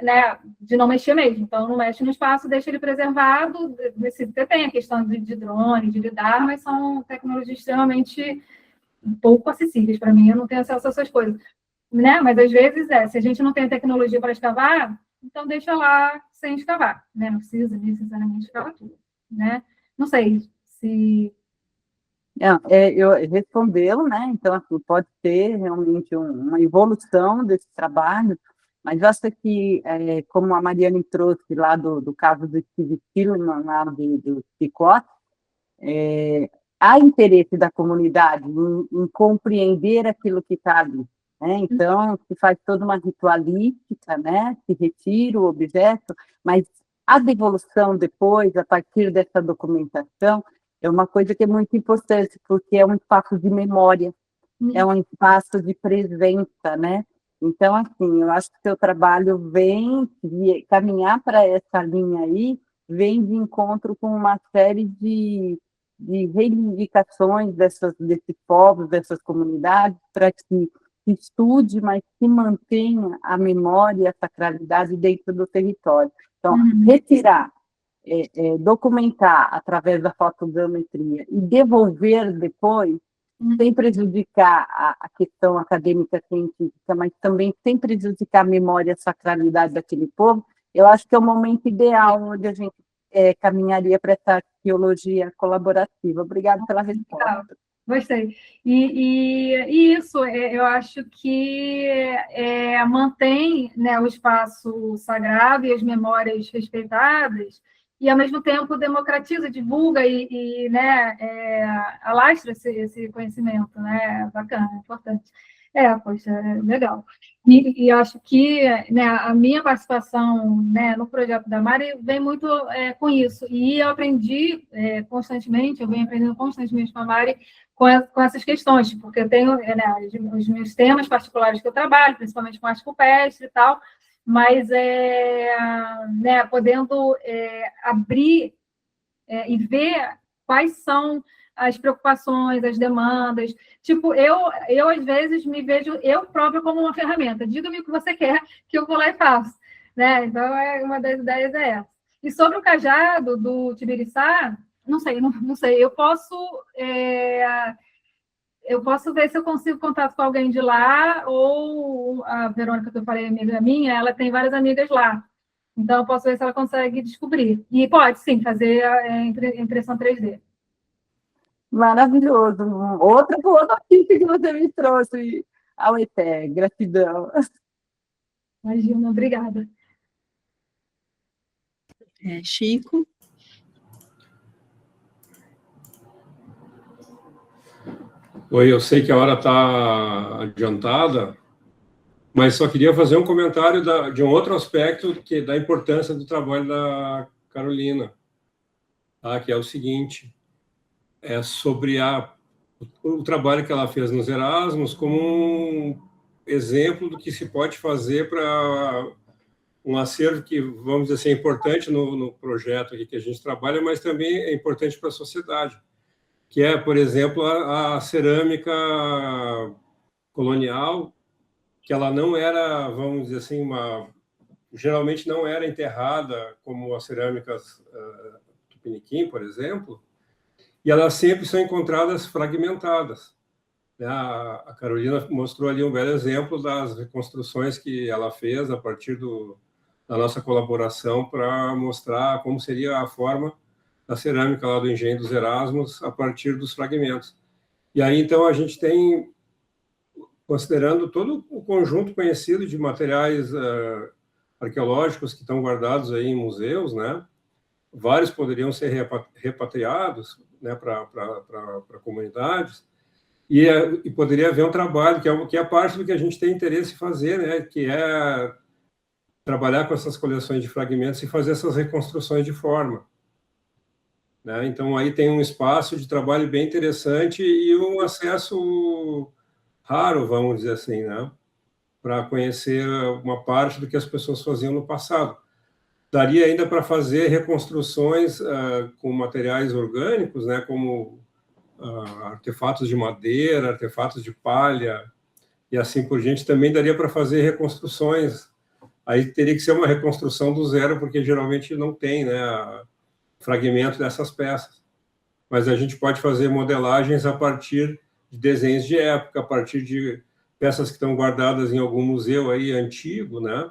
não mexer mesmo. Então, não mexe no espaço, deixa ele preservado. Você tem a questão de drone, de lidar, mas são tecnologias extremamente pouco acessíveis para mim. Eu não tenho acesso a essas coisas. Né? Mas, às vezes, se a gente não tem tecnologia para escavar, então deixa lá sem escavar. Né? Não precisa necessariamente escavar tudo. Né? Não sei se... Eu respondeu, né? Então, assim, pode ter realmente uma evolução desse trabalho, mas eu acho que, como a Mariane trouxe lá do caso do Steve Tillman, lá do Picot, há interesse da comunidade em compreender aquilo que está ali. Né? Então, se faz toda uma ritualística, né? Se retira o objeto, mas a devolução depois, a partir dessa documentação, é uma coisa que é muito importante, porque é um espaço de memória, é um espaço de presença, né? Então, assim, eu acho que o seu trabalho vem de caminhar para essa linha aí, vem de encontro com uma série de reivindicações desses povos, dessas comunidades, para que se estude, mas que mantenha a memória e a sacralidade dentro do território. Então, retirar, documentar através da fotogrametria e devolver depois, sem prejudicar a questão acadêmica científica, mas também sem prejudicar a memória e a sacralidade daquele povo, eu acho que é o momento ideal onde a gente caminharia para essa arqueologia colaborativa. Obrigada pela resposta. Gostei. E isso, eu acho que mantém, né, o espaço sagrado e as memórias respeitadas, e, ao mesmo tempo, democratiza, divulga né, alastra esse conhecimento, né? Bacana, importante. Poxa, legal. E acho que, né, a minha participação, né, no projeto da Mari vem muito com isso. E eu aprendi constantemente, eu venho aprendendo constantemente com a Mari com essas questões, porque eu tenho os meus temas particulares que eu trabalho, principalmente com arte rupestre e tal, mas né, podendo abrir e ver quais são as preocupações, as demandas. Tipo, eu às vezes me vejo eu própria como uma ferramenta. Diga-me o que você quer, que eu vou lá e faço. Né? Então, uma das ideias é essa. E sobre o cajado do Tibiriçá, não sei, eu posso eu posso ver se eu consigo contato com alguém de lá, ou a Verônica, que eu falei, amiga minha, ela tem várias amigas lá. Então, eu posso ver se ela consegue descobrir. E pode, sim, fazer impressão 3D. Maravilhoso. Outra boa notícia que você me trouxe ao ETE. Gratidão. Imagina, obrigada. Chico. Oi, eu sei que a hora está adiantada, mas só queria fazer um comentário de um outro aspecto da importância do trabalho da Carolina, tá? Que é o seguinte, é sobre o trabalho que ela fez nos Erasmus como um exemplo do que se pode fazer para um acervo que, vamos dizer assim, é importante no projeto aqui que a gente trabalha, mas também é importante para a sociedade, que é, por exemplo, a cerâmica colonial, que ela não era, vamos dizer assim, geralmente não era enterrada como as cerâmicas tupiniquim, por exemplo, e elas sempre são encontradas fragmentadas. A Carolina mostrou ali um belo exemplo das reconstruções que ela fez a partir da nossa colaboração para mostrar como seria a forma da cerâmica lá do Engenho dos Erasmus a partir dos fragmentos. E aí, então, a gente tem, considerando todo o conjunto conhecido de materiais arqueológicos que estão guardados aí em museus, né? Vários poderiam ser repatriados, né, para comunidades, e poderia haver um trabalho, que é a parte do que a gente tem interesse em fazer, né, que é trabalhar com essas coleções de fragmentos e fazer essas reconstruções de forma. Né? Então, aí tem um espaço de trabalho bem interessante e um acesso raro, vamos dizer assim, né? Para conhecer uma parte do que as pessoas faziam no passado. Daria ainda para fazer reconstruções com materiais orgânicos, né? Como artefatos de madeira, artefatos de palha, e assim por diante. Também daria para fazer reconstruções. Aí teria que ser uma reconstrução do zero, porque geralmente não tem, né? Fragmento dessas peças. Mas a gente pode fazer modelagens a partir de desenhos de época, a partir de peças que estão guardadas em algum museu aí antigo, né?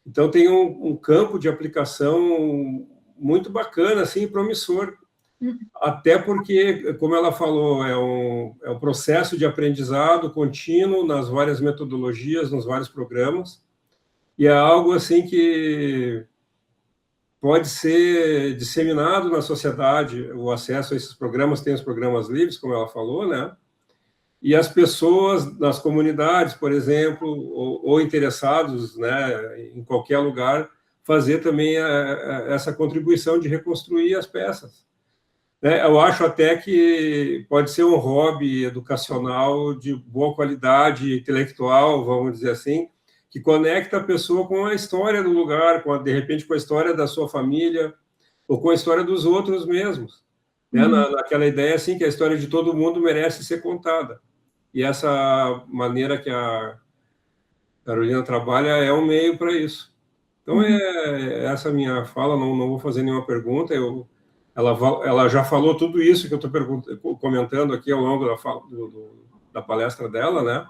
Então tem um campo de aplicação muito bacana, assim, promissor. Até porque, como ela falou, é um processo de aprendizado contínuo nas várias metodologias, nos vários programas, e é algo assim que pode ser disseminado na sociedade, o acesso a esses programas, tem os programas livres, como ela falou, né? E as pessoas nas comunidades, por exemplo, ou interessados, né, em qualquer lugar, fazer também essa contribuição de reconstruir as peças. Eu acho até que pode ser um hobby educacional de boa qualidade intelectual, vamos dizer assim, que conecta a pessoa com a história do lugar, de repente com a história da sua família, ou com a história dos outros mesmos. Né? Naquela ideia assim, que a história de todo mundo merece ser contada. E essa maneira que a Carolina trabalha é um meio para isso. Então, essa minha fala, não vou fazer nenhuma pergunta, ela já falou tudo isso que eu estou comentando aqui ao longo da palestra dela, né?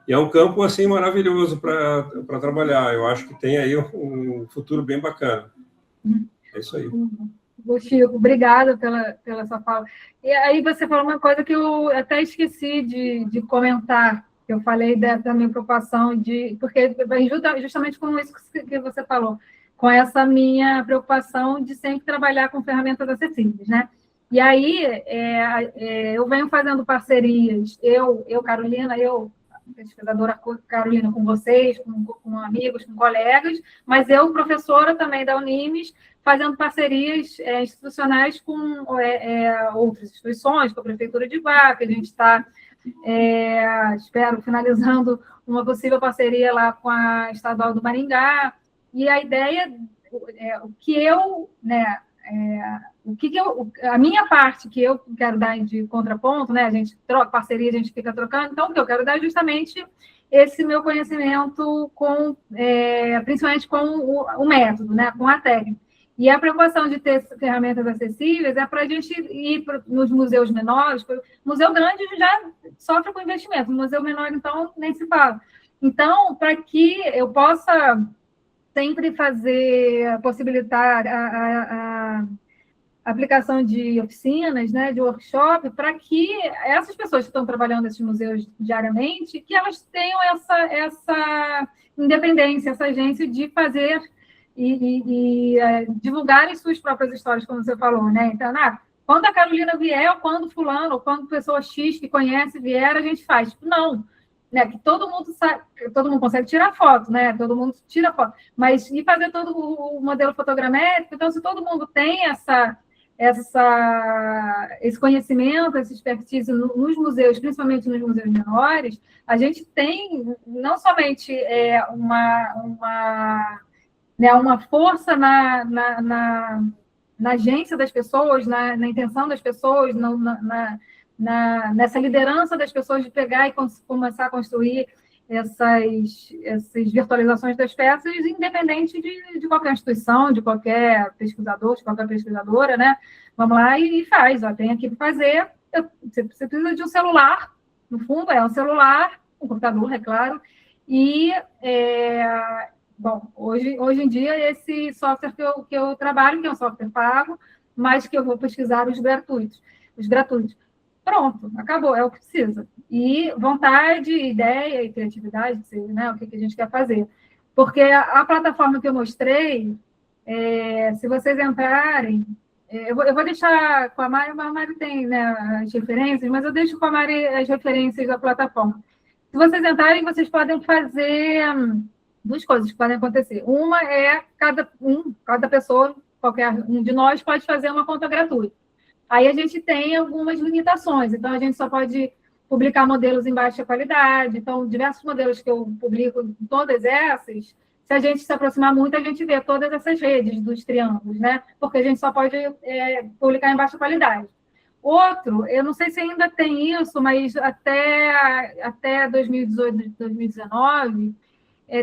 E é um campo, assim, maravilhoso para trabalhar. Eu acho que tem aí um futuro bem bacana. É isso aí. Chico, obrigada pela sua fala. E aí você falou uma coisa que eu até esqueci de comentar, que eu falei da minha preocupação, porque justamente com isso que você falou, com essa minha preocupação de sempre trabalhar com ferramentas acessíveis, né? E aí eu venho fazendo parcerias, Carolina, pesquisadora Carolina, com vocês, com amigos, com colegas, mas eu, professora também da Unimes, fazendo parcerias institucionais com outras instituições, com a Prefeitura de Vaca, a gente está, espero, finalizando uma possível parceria lá com a Estadual do Maringá, e a ideia, a minha parte que eu quero dar de contraponto, né? A gente troca parceria, a gente fica trocando, então o que eu quero dar é justamente esse meu conhecimento principalmente com o método, né? Com a técnica. E a preocupação de ter ferramentas acessíveis é para a gente ir nos museus menores. Museu grande já sofre com investimento, museu menor, então, nem se fala. Então, para que eu possa sempre possibilitar a aplicação de oficinas, né, de workshop, para que essas pessoas que estão trabalhando nesses museus diariamente, que elas tenham essa independência, essa agência de fazer e divulgarem suas próprias histórias, como você falou, né? Então, quando a Carolina vier, ou quando fulano, ou quando pessoa X que conhece vier, a gente faz. Não, né? Que todo mundo sabe, todo mundo consegue tirar foto, né? Todo mundo tira foto, mas e fazer todo o modelo fotogramétrico. Então, se todo mundo tem esse conhecimento, essa expertise nos museus, principalmente nos museus menores, a gente tem não somente uma força na agência das pessoas, na intenção das pessoas, nessa liderança das pessoas de pegar e começar a construir essas virtualizações das peças, independente de qualquer instituição, de qualquer pesquisador, de qualquer pesquisadora, né? Vamos lá e faz, tem aqui para fazer. Você precisa de um celular, no fundo, é um celular, um computador, é claro, e bom, hoje em dia, esse software que eu trabalho, que é um software pago, mas que eu vou pesquisar os gratuitos. Pronto, acabou, é o que precisa. E vontade, ideia e criatividade, né, o que a gente quer fazer. Porque a plataforma que eu mostrei, se vocês entrarem, eu vou deixar com a Mari tem, né, as referências, mas eu deixo com a Mari as referências da plataforma. Se vocês entrarem, vocês podem fazer duas coisas que podem acontecer. Uma é cada pessoa, qualquer um de nós, pode fazer uma conta gratuita. Aí a gente tem algumas limitações, então a gente só pode publicar modelos em baixa qualidade, então diversos modelos que eu publico, todas essas, se a gente se aproximar muito, a gente vê todas essas redes dos triângulos, né? Porque a gente só pode publicar em baixa qualidade. Outro, eu não sei se ainda tem isso, mas até 2018, 2019,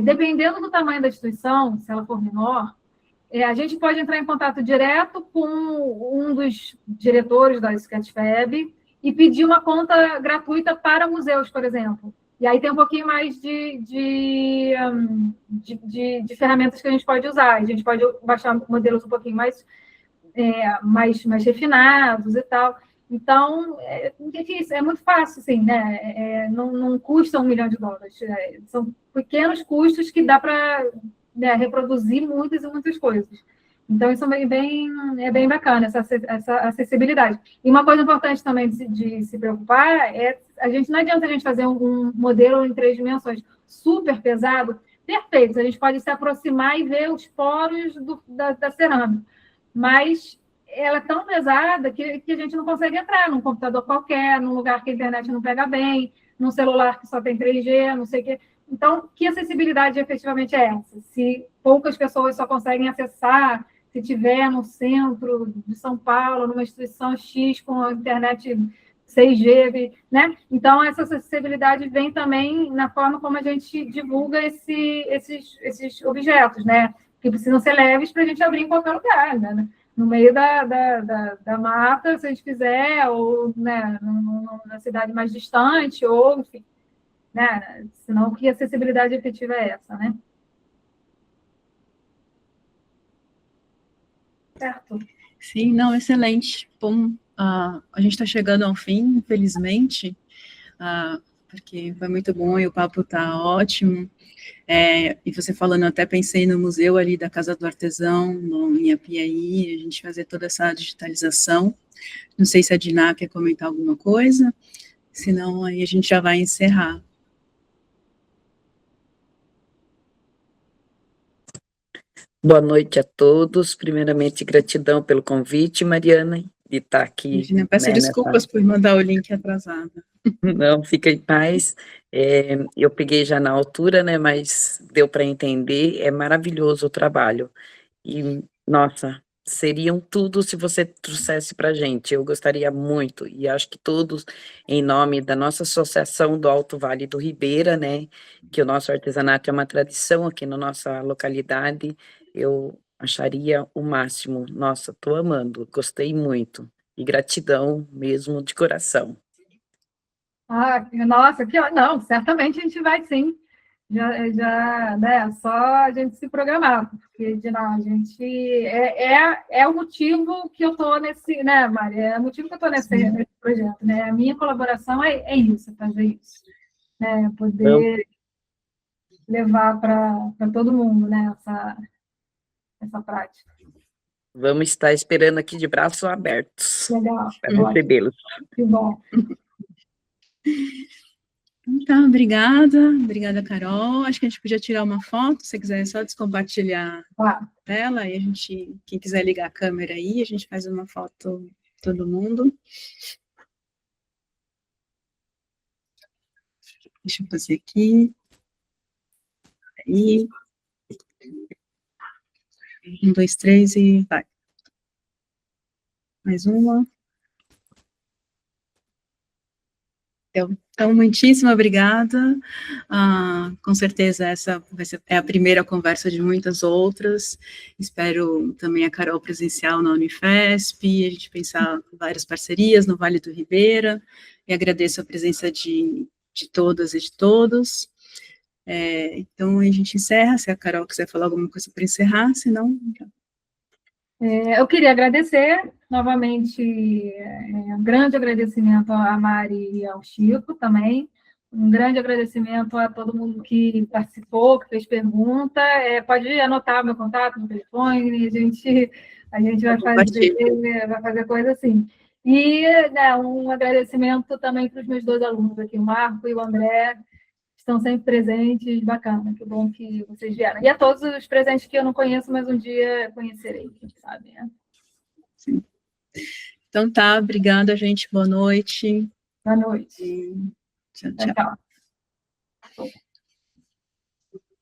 dependendo do tamanho da instituição, se ela for menor, a gente pode entrar em contato direto com um dos diretores da Sketchfab e pedir uma conta gratuita para museus, por exemplo. E aí tem um pouquinho mais de ferramentas que a gente pode usar. A gente pode baixar modelos um pouquinho mais refinados e tal. Então, é muito fácil, assim, né? Não custa $1 milhão. São pequenos custos que dá para reproduzir muitas e muitas coisas. Então, isso é bem bacana, essa acessibilidade. E uma coisa importante também de se preocupar não adianta a gente fazer um modelo em 3 dimensões super pesado, perfeito, a gente pode se aproximar e ver os poros da cerâmica, mas ela é tão pesada que a gente não consegue entrar num computador qualquer, num lugar que a internet não pega bem, num celular que só tem 3G, não sei o quê. Então, que acessibilidade efetivamente é essa? Se poucas pessoas só conseguem acessar, se tiver no centro de São Paulo, numa instituição X com a internet 6G, né? Então, essa acessibilidade vem também na forma como a gente divulga esses objetos, né? Que precisam ser leves para a gente abrir em qualquer lugar, né? No meio da mata, se a gente quiser, ou né, na cidade mais distante, ou, enfim, né? Senão, que acessibilidade efetiva é essa, né? Certo. Sim, não, excelente. Bom, a gente está chegando ao fim, infelizmente, porque foi muito bom e o papo está ótimo. E você falando, até pensei no museu ali da Casa do Artesão, em Apiaí, a gente fazer toda essa digitalização. Não sei se a Diná quer comentar alguma coisa, senão aí a gente já vai encerrar. Boa noite a todos. Primeiramente, gratidão pelo convite, Mariana, de estar aqui. Imagina, peço desculpas por mandar o link atrasado. Não, fica em paz. Eu peguei já na altura, né, mas deu para entender. É maravilhoso o trabalho. E, nossa, seriam tudo se você trouxesse para a gente. Eu gostaria muito, e acho que todos, em nome da nossa Associação do Alto Vale do Ribeira, né, que o nosso artesanato é uma tradição aqui na nossa localidade, eu Acharia o máximo. Nossa, tô amando, gostei muito. E gratidão mesmo de coração. Ah, nossa, não, certamente a gente vai sim. Já, né, só a gente se programar, porque não, a gente é o motivo que eu estou nesse, né, Mari? É o motivo que eu estou nesse projeto, né? A minha colaboração é isso, fazer isso, né? Poder levar para todo mundo, né, essa prática. Vamos estar esperando aqui de braços abertos Legal, para recebê-los. que bom. Então, obrigada, Carol. Acho que a gente podia tirar uma foto, se você quiser, é só descompartilhar a tela, e quem quiser ligar a câmera aí, a gente faz uma foto, todo mundo. Deixa eu fazer aqui. Aí. 1, 2, 3 e vai. Mais uma. Então, muitíssimo obrigada. Com certeza essa é a primeira conversa de muitas outras. Espero também a Carol presencial na Unifesp, a gente pensar em várias parcerias no Vale do Ribeira, e agradeço a presença de todas e de todos. Então, a gente encerra, se a Carol quiser falar alguma coisa para encerrar, senão... Eu queria agradecer novamente, um grande agradecimento à Mari e ao Chico também, um grande agradecimento a todo mundo que participou, que fez pergunta. Pode anotar meu contato no telefone, a gente vai fazer coisa assim. E né, um agradecimento também para os meus 2 alunos aqui, o Marco e o André, estão sempre presentes, bacana, que bom que vocês vieram. E a todos os presentes que eu não conheço, mas um dia conhecerei, quem sabe, né? Sim. Então tá, obrigada, gente, boa noite. Boa noite. Tchau, tchau. Tchau.